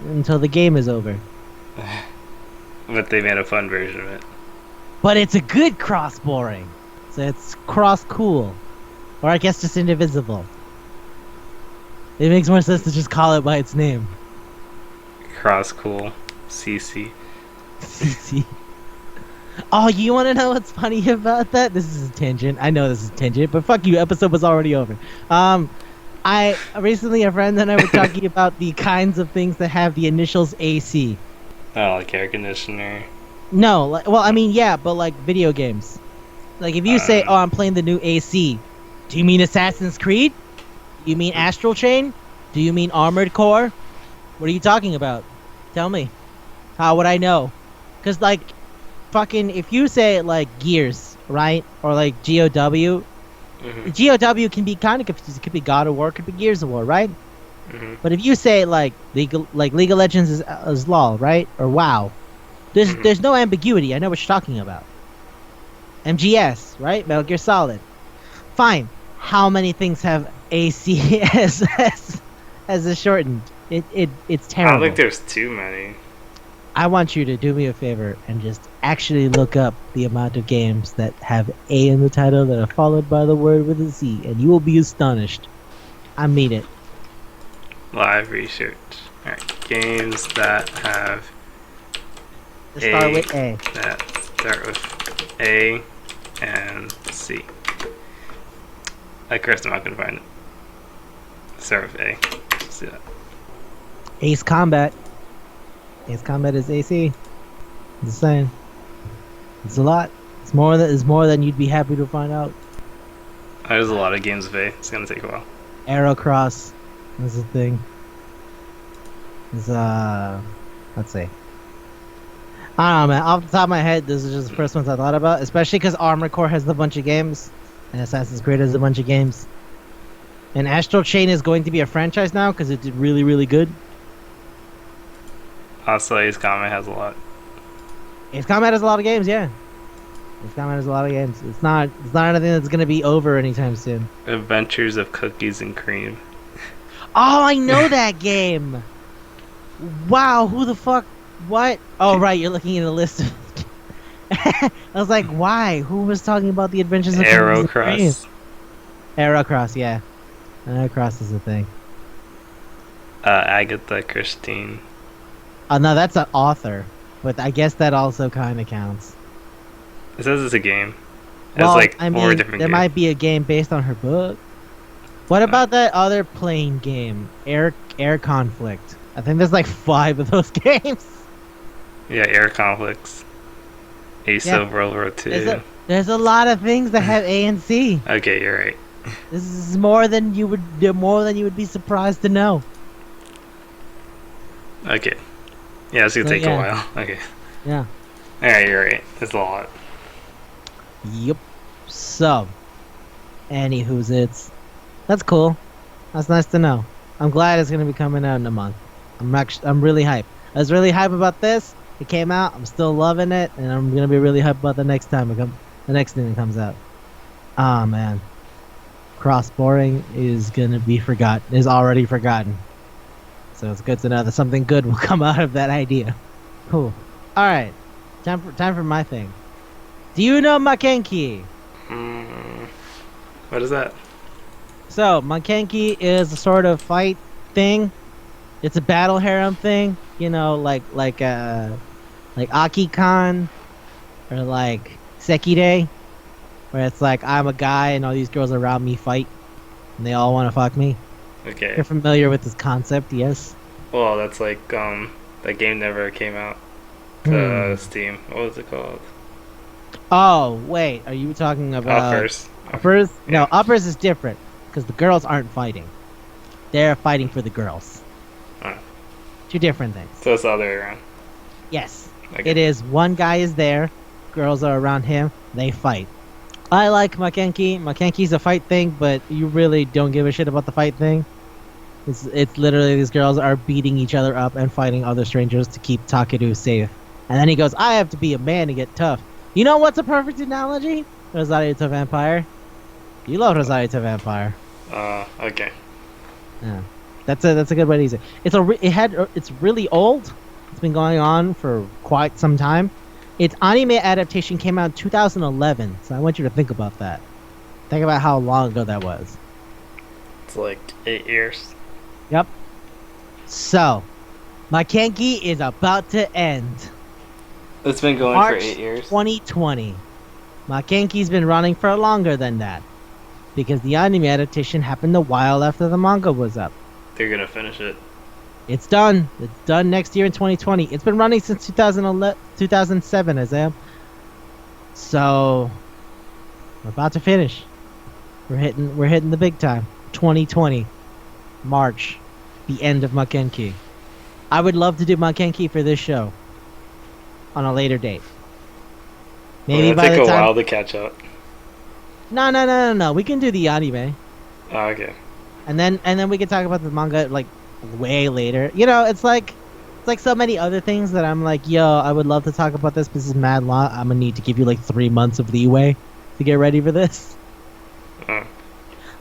until the game is over. But they made a fun version of it. But it's a good cross-boring. So it's cross-cool. Or I guess just indivisible. It makes more sense to just call it by its name. Cross cool, CC. CC. Oh, you want to know what's funny about that? This is a tangent. I know this is a tangent, but fuck you. Episode was already over. I recently a friend and I were talking about the kinds of things that have the initials AC. Oh, like air conditioner. No, well, I mean, yeah, but like video games. Like if you say, "Oh, I'm playing the new AC," do you mean Assassin's Creed? Do you mean Astral Chain? Do you mean Armored Core? What are you talking about? Tell me. How would I know? Because like, fucking, if you say like Gears, right, or like GOW. GOW can be kind of confusing. It could be God of War, it could be Gears of War, right? But if you say like League of Legends is LOL, right? Or WoW, there's no ambiguity. I know what you're talking about. MGS, right? Metal Gear Solid. Fine. How many things have AC as a shortened? It's terrible. I don't think there's too many. I want you to do me a favor and just actually look up the amount of games that have A in the title that are followed by the word with a Z, and you will be astonished. I mean it. Live research. Alright, games that have Let's start with A. That start with A and C. Of course, I'm not gonna find it. Start with A. Let's see that. Ace Combat. Ace Combat is AC. Just saying. It's a lot. It's more than you'd be happy to find out. There's a lot of games with A. It's gonna take a while. Aerocross is a thing. Is let's see. I don't know, man. Off the top of my head, this is just the first ones I thought about. Especially because Armored Core has a bunch of games, and Assassin's Creed has a bunch of games. And Astral Chain is going to be a franchise now because it did really, really good. Also, Ace Combat has a lot. Ace Combat has a lot of games, yeah. Ace Combat has a lot of games. It's not anything that's gonna be over anytime soon. Adventures of Cookies and Cream. Oh, I know that game. Wow, who the fuck? What? Oh, right, you're looking at a list of. I was like, why? Who was talking about the Adventures of Aerocross. Aerocross, yeah. Aerocross is a thing. Agatha Christine. Oh, no, that's an author, but I guess that also kind of counts. It says it's a game. It's Well, like I four mean, different there games. might be a game based on her book. What about that other plane game, Air Conflict? I think there's like 5 of those games. Yeah, Air Conflicts. Ace Yeah. of World War II. There's a lot of things that have A and C. Okay, you're right. This is more than you would be surprised to know. Okay. Yeah, it's gonna So, take yeah. a while. Okay. Yeah. Alright, you're right. It's a lot. Yep. So, anywho's it's. That's cool. That's nice to know. I'm glad it's gonna be coming out in a month. I'm really hyped. I was really hyped about this. It came out. I'm still loving it, and I'm gonna be really hyped about the next time the next thing that comes out. Ah, man. Cross-boring is gonna be forgotten. Is already forgotten. So it's good to know that something good will come out of that idea. Cool. All right. Time for my thing. Do you know Makenki? What is that? So, Makenki is a sort of fight thing. It's a battle harem thing, you know, like Aki-Khan or like Sekire, where it's like I'm a guy and all these girls around me fight and they all want to fuck me. Okay. You're familiar with this concept, yes? Well, that's like that game never came out Hmm. to Steam. What was it called? Oh, wait, are you talking about Uppers. Uppers? No, Yeah. Uppers is different because the girls aren't fighting. They're fighting for the girls. Oh. Two different things. So it's the other way around. Yes. Okay. It is one guy is there, girls are around him, they fight. I like Makenki. Makenki's a fight thing, but you really don't give a shit about the fight thing. It's literally these girls are beating each other up and fighting other strangers to keep Takeru safe. And then he goes, I have to be a man to get tough. You know what's a perfect analogy? Rosario to Vampire. You love Rosario to Vampire. Okay. Yeah. That's a good way to use it. It's really old. It's been going on for quite some time. Its anime adaptation came out in 2011, so I want you to think about that. Think about how long ago that was. It's like 8 years. Yep. So, Makenki is about to end. It's been going March for 8 years. 2020. Makenki's been running for longer than that. Because the anime adaptation happened a while after the manga was up. They're gonna finish it. It's done. It's done next year in 2020. It's been running since 2007, Isaiah. So, we're about to finish. We're hitting the big time. 2020. March. The end of Makenki. I would love to do Makenki for this show. On a later date. Maybe It'll by take the a time... while to catch up. No. We can do the anime. Oh, okay. And then we can talk about the manga like way later. You know, it's like so many other things that I'm like, yo, I would love to talk about this, but this is mad long. I'm gonna need to give you like 3 months of leeway to get ready for this.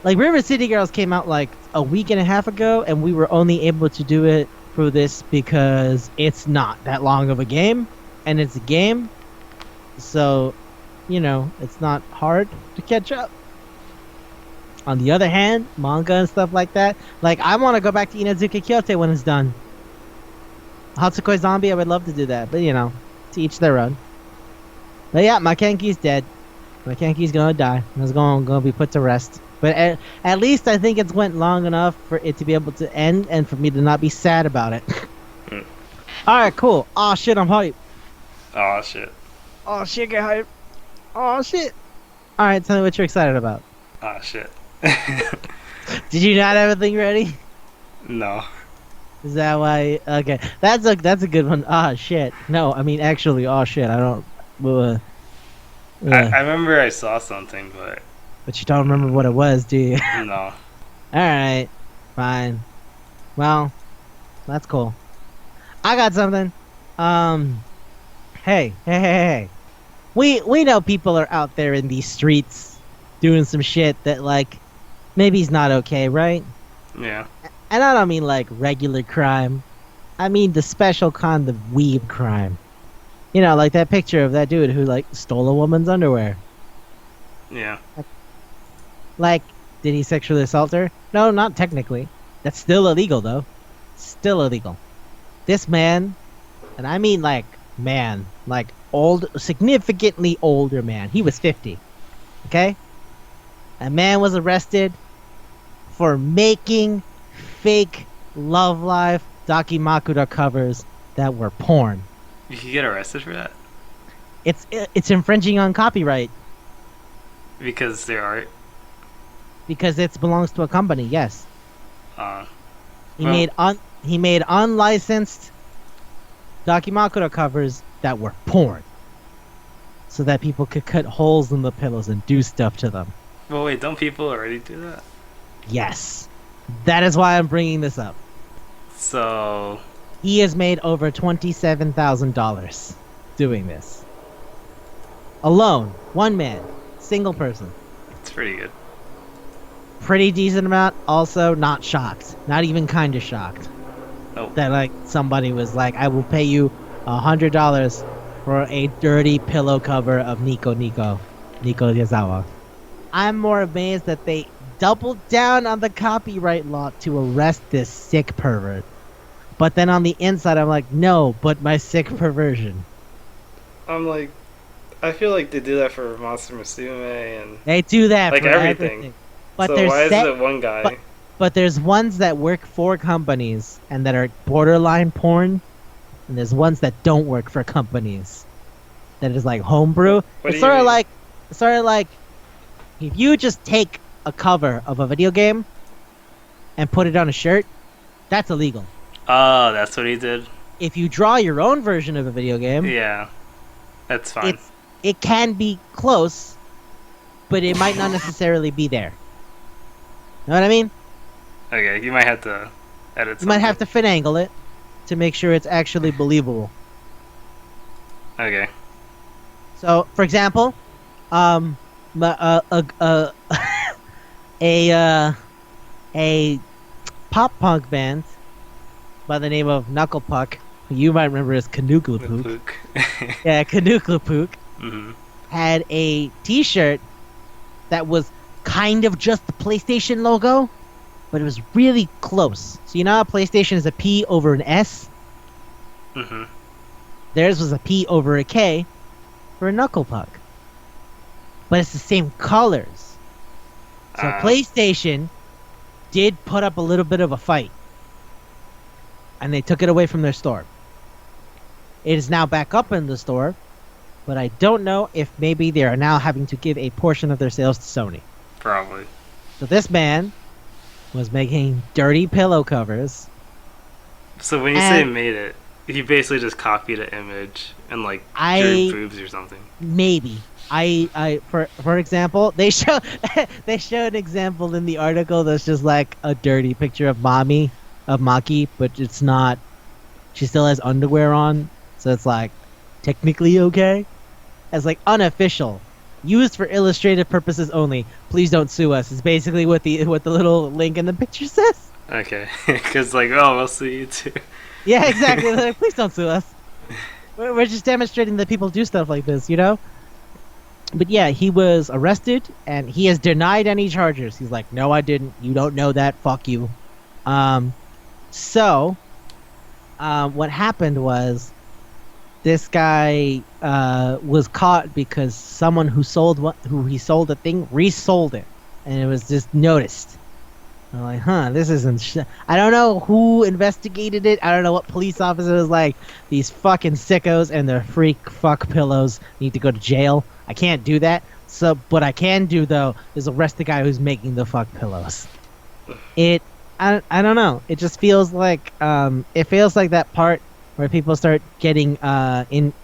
Like River City Girls came out like a week and a half ago, and we were only able to do it for this because it's not that long of a game, and it's a game, so you know it's not hard to catch up. On the other hand, manga and stuff like that, like I want to go back to Inazuki Kyote when it's done. Hatsukoi Zombie, I would love to do that, but you know, to each their own. But yeah, Makenki's dead. Makenki's gonna die. It's gonna be put to rest. But at least I think it's went long enough for it to be able to end and for me to not be sad about it. Alright, cool. Oh shit, I'm hyped. Oh shit. Oh shit, get hyped. Oh shit. Alright, tell me what you're excited about. Oh shit. Did you not have a thing ready? No. Is that why? Okay, that's a good one. Ah shit. No, I mean actually, oh shit. I don't. I remember I saw something, But you don't remember what it was, do you? no. All right, fine. Well, that's cool. I got something. Hey. We know people are out there in these streets doing some shit that like maybe it's not okay, right? Yeah. And I don't mean like regular crime. I mean the special kind of weeb crime. You know, like that picture of that dude who like stole a woman's underwear. Yeah. Like, did he sexually assault her? No, not technically. That's still illegal though. Still illegal. This man, and I mean like man, like old, significantly older man. He was 50. Okay? A man was arrested for making fake Love Life Dakimakura covers that were porn. You could get arrested for that? It's infringing on copyright Because they're art? because it belongs to a company. Yes, he well- made unlicensed Dakimakura covers that were porn, so that people could cut holes in the pillows and do stuff to them. Well, wait, don't people already do that? Yes, that is why I'm bringing this up. So, He has made over $27,000 doing this. Alone, one man, single person. it's pretty good. Pretty decent amount. Also, not shocked. Not even kind of shocked. Nope. That like somebody was like, I will pay you $100 for a dirty pillow cover of Nico Yazawa. I'm more amazed that they doubled down on the copyright law to arrest this sick pervert. But then on the inside, I'm like, no, but my sick perversion. I'm like, I feel like they do that for Monster Musume and They do that like for everything. But So there's why is set, it one guy? but there's ones that work for companies and that are borderline porn, and there's ones that don't work for companies. That is like homebrew. What It's do you sort of mean? like, sort of like, if you just take a cover of a video game and put it on a shirt, that's illegal. Oh, that's what he did. If you draw your own version of a video game, Yeah, that's fine. it can be close, but it might not necessarily be there. Know what I mean? Okay, you might have to edit. You might have to finagle it to make sure it's actually believable. Okay. So, for example, a a pop punk band by the name of Knuckle Puck, who you might remember as Kanuklapook. Yeah, Kanuklapook Mm-hmm. had a T-shirt that was kind of just the PlayStation logo, but it was really close. So you know how PlayStation is a P over an S? Mm-hmm. Theirs was a P over a K for a Knuckle Puck. But it's the same colors. So PlayStation did put up a little bit of a fight. And they took it away from their store. It is now back up in the store, but I don't know if maybe they are now having to give a portion of their sales to Sony. Probably. So this man was making dirty pillow covers. So when you say made it, he basically just copied an image and like drew boobs or something. Maybe. For example, they show an example in the article that's just like a dirty picture of Maki, but it's not. She still has underwear on, so it's like technically okay. As like unofficial, used for illustrative purposes only. Please don't sue us. It's basically what the little link in the picture says. Okay, because like, oh, we'll sue you too. Yeah, exactly. Like, please don't sue us. We're just demonstrating that people do stuff like this, you know? But yeah, he was arrested, and he has denied any charges. He's like, no, I didn't. You don't know that. Fuck you. So, what happened was, this guy was caught because someone who he sold the thing resold it, and it was just noticed. I'm like, this isn't. I don't know who investigated it. I don't know what police officer was like. These fucking sickos and their freak fuck pillows need to go to jail. I can't do that. So, what I can do though is arrest the guy who's making the fuck pillows. I don't know. It just feels like it feels like that part where people start getting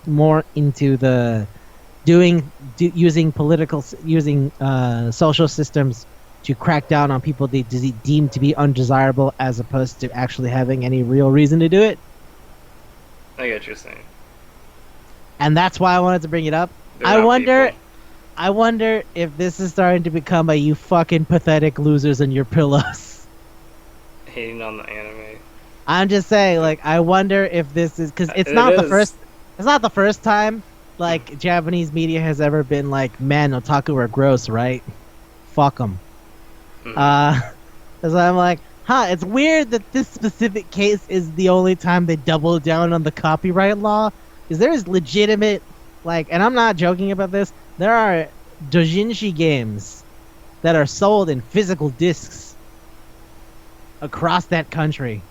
more into the using social systems to crack down on people they deem to be undesirable, as opposed to actually having any real reason to do it. I get what you're saying. And that's why I wanted to bring it up. I wonder if this is starting to become a you fucking pathetic losers and your pillows. Hating on the anime. I'm just saying, like, I wonder if this is because it's not the first time like Japanese media has ever been like, man, otaku are gross, right? Fuck them. So I'm like, it's weird that this specific case is the only time they double down on the copyright law, because there is legitimate, like, and I'm not joking about this, there are doujinshi games that are sold in physical discs across that country.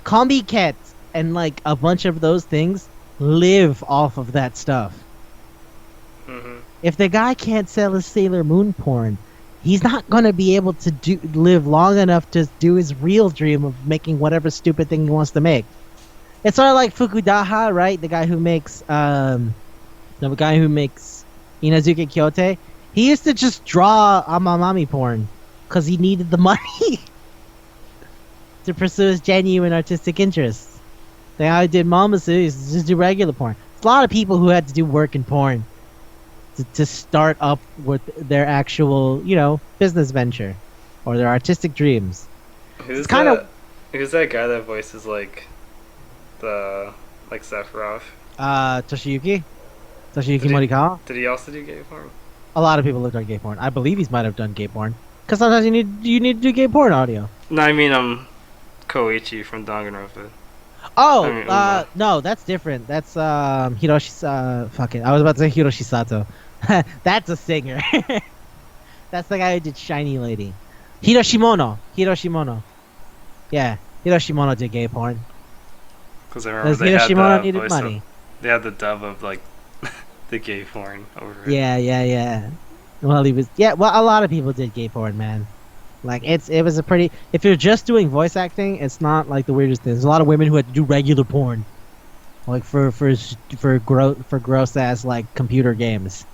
Combi Cat and like a bunch of those things live off of that stuff. Mm-hmm. If the guy can't sell his Sailor Moon porn, he's not gonna be able to live long enough to do his real dream of making whatever stupid thing he wants to make. It's sort of like Fukudaha, right? The guy who makes Inazuki Kyote. He used to just draw Amamami porn because he needed the money to pursue his genuine artistic interests. The guy who did Mamasu used to just do regular porn. There's a lot of people who had to do work in porn to start up with their actual, business venture or their artistic dreams. Who's that guy that voices like Sephiroth? Toshiyuki Morikawa. Did he also do gay porn? A lot of people have done gay porn. I believe he might have done gay porn. Because sometimes you need to do gay porn audio. No, I mean Koichi from Danganronpa. Oh, I mean, Uma. no, that's different. That's Hiroshi. Fuck it. I was about to say Hiroshi Sato. That's a singer. That's the guy who did Shiny Lady. Hiroshimono. Hiroshimono. Yeah, Hiroshimono did gay porn. Because I remember Because they had Hiroshimono the needed voice of, money. they had the dub of like the gay porn over it. Yeah, yeah, yeah. Well, he was. Yeah, well, a lot of people did gay porn, man. Like it was a pretty. If you're just doing voice acting, it's not like the weirdest thing. There's a lot of women who had to do regular porn, like for gross ass like computer games.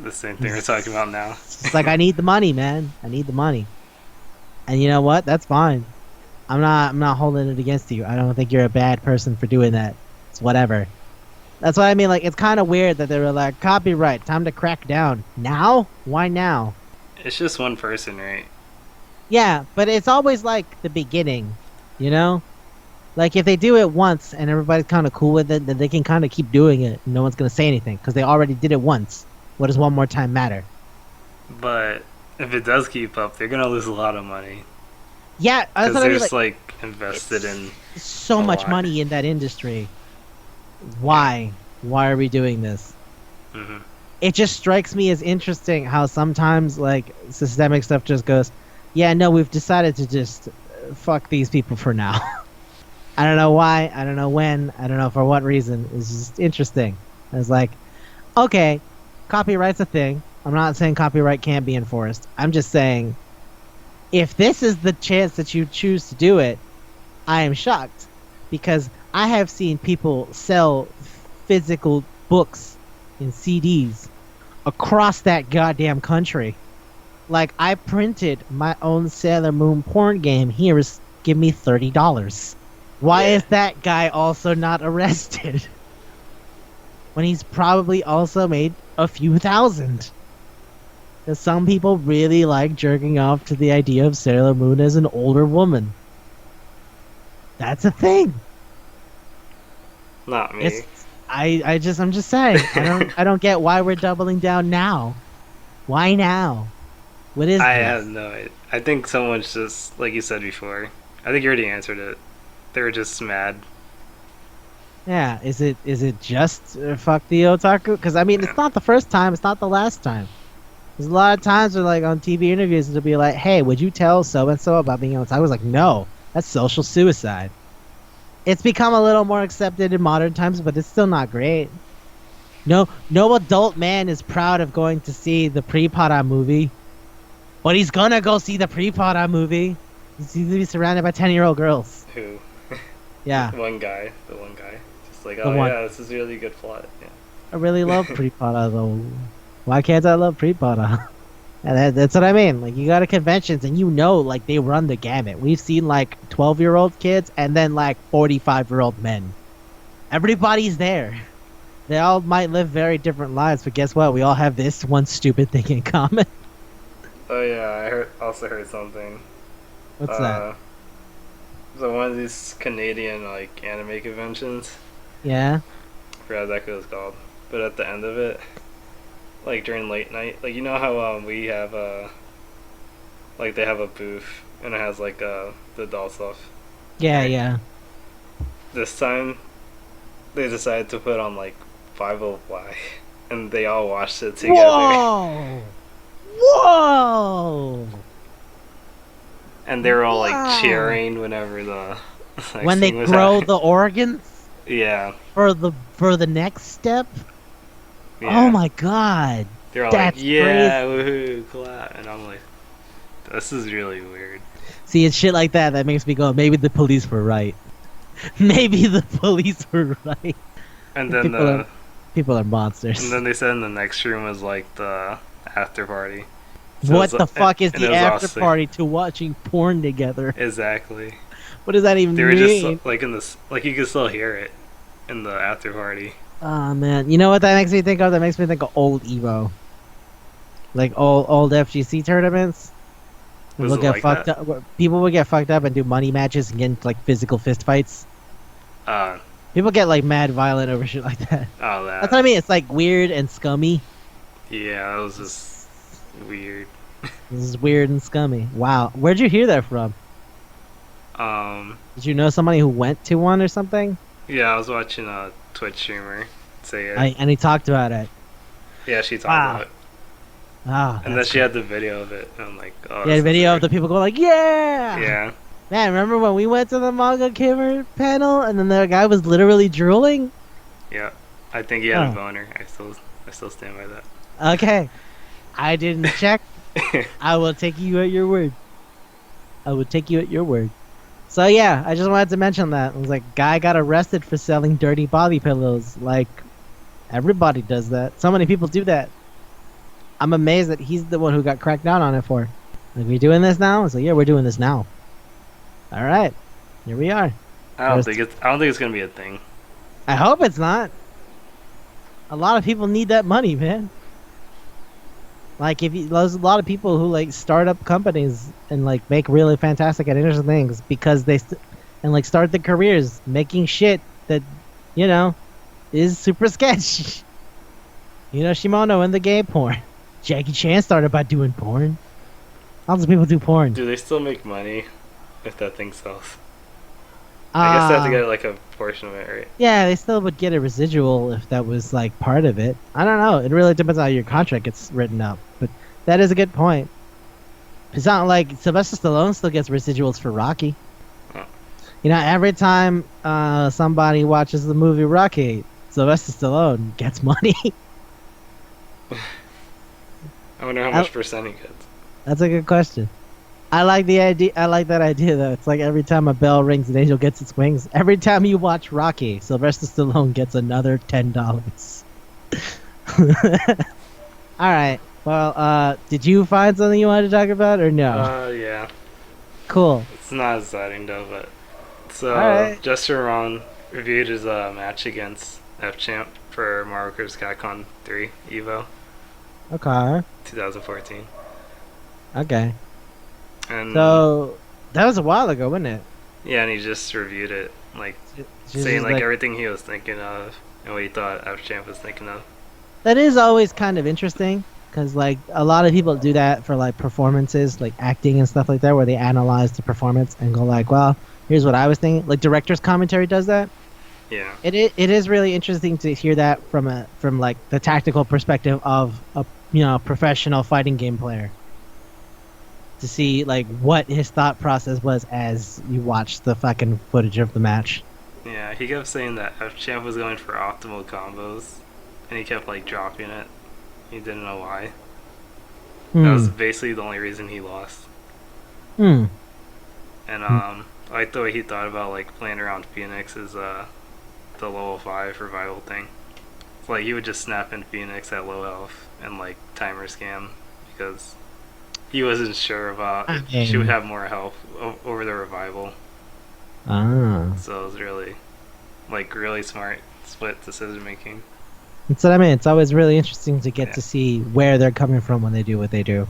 The same thing we're talking about now. It's like I need the money, man. I need the money. And you know what? That's fine. I'm not holding it against you. I don't think you're a bad person for doing that. It's whatever. That's what I mean. Like it's kind of weird that they were like copyright. Time to crack down. Now? Why now? It's just one person, right? Yeah, but it's always like the beginning, you know? Like if they do it once and everybody's kind of cool with it, then they can kind of keep doing it. And no one's gonna say anything because they already did it once. What does one more time matter? But if it does keep up, they're gonna lose a lot of money Yeah, that's because what I mean. there's Like invested in so a much lot. money in that industry. Why? Why are we doing this? Hmm. It just strikes me as interesting how sometimes like systemic stuff just goes, yeah, no, we've decided to just fuck these people for now. I don't know why. I don't know when. I don't know for what reason. It's just interesting. It's like, okay, copyright's a thing. I'm not saying copyright can't be enforced. I'm just saying, if this is the chance that you choose to do it, I am shocked because I have seen people sell physical books and CDs across that goddamn country. Like I printed my own Sailor Moon porn game. Here is give me $30. Why Yeah. is that guy also not arrested? When he's probably also made a few thousand. Because some people really like jerking off to the idea of Sailor Moon as an older woman. That's a thing. Not me. I'm just saying. I don't get why we're doubling down now. Why now? What is I this? have no idea. I think someone's just like you said before. I think you already answered it. They were just mad. Yeah, is it just fuck the otaku? Because I mean, Yeah. it's not the first time, it's not the last time. There's a lot of times where like on TV interviews it'll be like, "Hey, would you tell so and so about being an otaku?" I was like, "No, that's social suicide." It's become a little more accepted in modern times, but it's still not great. No adult man is proud of going to see the pre-para movie, but he's gonna go see the pre-para movie. He's gonna be surrounded by 10-year-old girls. Who? Yeah. The one guy. Just like, The oh one. yeah, this is really good plot. Yeah. I really love pre-para though. Why can't I love pre-para? And that's what I mean. Like you go to conventions and you know, like they run the gamut. We've seen like 12-year-old kids and then like 45-year-old men. Everybody's there. They all might live very different lives, but guess what? We all have this one stupid thing in common. Oh yeah, also heard something. What's that? So one of these Canadian like anime conventions. Yeah. I forgot exactly what it's called. But at the end of it, like during late night, like you know how we have like they have a booth and it has like the doll stuff. Yeah, Right. yeah. This time they decided to put on like 50Y and they all watched it together. Whoa! Whoa! And they were all Wow. like cheering whenever the like, When they scene was grow happening. the organs Yeah. for the next step. Yeah. Oh my god. They're all That's like, yeah, woohoo, clap. And I'm like, this is really weird. See, it's shit like that that makes me go, maybe the police were right. Maybe the police were right. And then People are monsters. and then they said in the next room was like the after party. What it the was- fuck is and the it was after awesome. party to watching porn together? Exactly. What does that even They were mean? just like in this, like you could still hear it in the after party. Oh man, you know what that makes me think of? That makes me think of old Evo, like old FGC tournaments. Was We'll it get like fucked that? up. Where people would get fucked up and do money matches and get into like physical fist fights. Uh, People get like mad violent over shit like that. oh that. That's what I mean. It's like weird and scummy. Yeah, that was just weird. This is weird and scummy. Wow, where'd you hear that from? Did you know somebody who went to one or something? Yeah, I was watching a Twitch streamer say it. And he talked about it. Yeah, she talked Wow. about it. Ah, And then that's she cool. had the video of it. And I'm like, oh, Yeah, this a is video of weird. the people going like, yeah! Yeah. Man, remember when we went to the manga gamer panel and then the guy was literally drooling? Yeah. I think he had a Oh, boner. I still stand by that. okay. I didn't check. I will take you at your word. I will take you at your word. So yeah, I just wanted to mention that. It was like, guy got arrested for selling dirty body pillows. Like, everybody does that. So many people do that. I'm amazed that he's the one who got cracked down on it for. Like, we doing this now? So yeah, we're doing this now. All right, here we are. I don't think it's gonna be a thing. I hope it's not. A lot of people need that money, man. Like, there's a lot of people who like start up companies and like make really fantastic and interesting things because and like start their careers making shit that, you know, is super sketch. You know, Shimono in the gay porn. Jackie Chan started by doing porn. Lots of people do porn. Do they still make money if that thing sells? I guess they have to get like a portion of it, right? Yeah, they still would get a residual if that was like part of it. I don't know. It really depends on how your contract gets written up. But that is a good point. It's not like Sylvester Stallone still gets residuals for Rocky. Oh. You know, every time somebody watches the movie Rocky, Sylvester Stallone gets money. I wonder how much percent he gets. That's a good question. I like the idea. I like that idea though. It's like every time a bell rings, an angel gets its wings. Every time you watch Rocky, Sylvester Stallone gets another $10. All right. Well, did you find something you wanted to talk about or no? Yeah. Cool. It's not exciting though, but so Alright. Justin Ron reviewed his match against F Champ for Mario Kart Capcom 3 Evo Okay. 2014, Okay. and So that was a while ago, wasn't it? yeah, and he just reviewed it, like She's saying just like everything he was thinking of and what he thought F Champ was thinking of. that is always kind of interesting because like a lot of people do that for like performances, like acting and stuff like that, where they analyze the performance and go like, well, here's what I was thinking. Like director's commentary does that. Yeah. It is really interesting to hear that from like the tactical perspective of a professional fighting game player. To see like what his thought process was as you watch the fucking footage of the match. Yeah, he kept saying that F Champ was going for optimal combos, and he kept like dropping it. He didn't know why. That was basically the only reason he lost. And I like the way he thought about like playing around Phoenix's the level 5 revival thing. It's like he would just snap in Phoenix at low health and like timer scam because he wasn't sure about she would have more health over the revival. So it was really really smart split decision making. That's what I mean. It's always really interesting to get to see where they're coming from when they do what they do.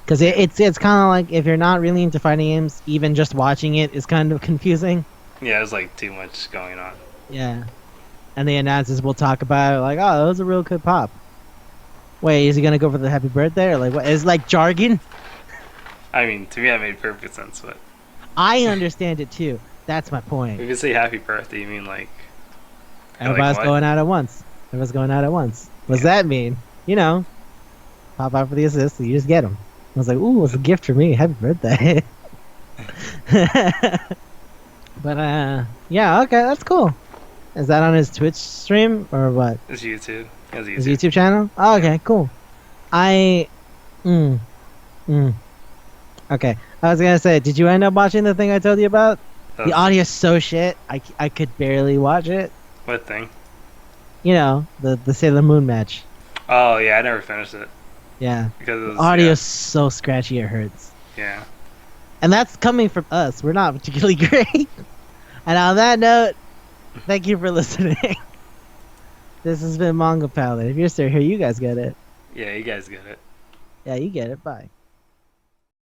Because it's kind of like if you're not really into fighting games, even just watching it is kind of confusing. Yeah, there's like too much going on. Yeah. And the announcers will talk about it like, oh, that was a real good pop. Wait, is he gonna go for the happy birthday or like what? Is like jargon? I mean, to me that made perfect sense, but I understand it too. That's my point. if you say happy birthday, you mean like Everybody's what? going out at once. Everyone's going out at once. What's that mean? You know, pop out for the assist, you just get them. I was like, ooh, it's a gift for me. Happy birthday. But yeah, okay, that's cool. Is that on his Twitch stream or what? It's YouTube. His YouTube channel? Oh, okay, cool. Okay. I was gonna say, did you end up watching the thing I told you about? The audio's so shit. I could barely watch it. What thing? You know, the Sailor Moon match. Oh yeah, I never finished it. Yeah. Because it was, audio's so scratchy it hurts. Yeah. And that's coming from us. We're not particularly great. And on that note, thank you for listening. This has been Manga Palate. If you're still here, you guys get it. Yeah, you guys get it. Yeah, you get it. Bye.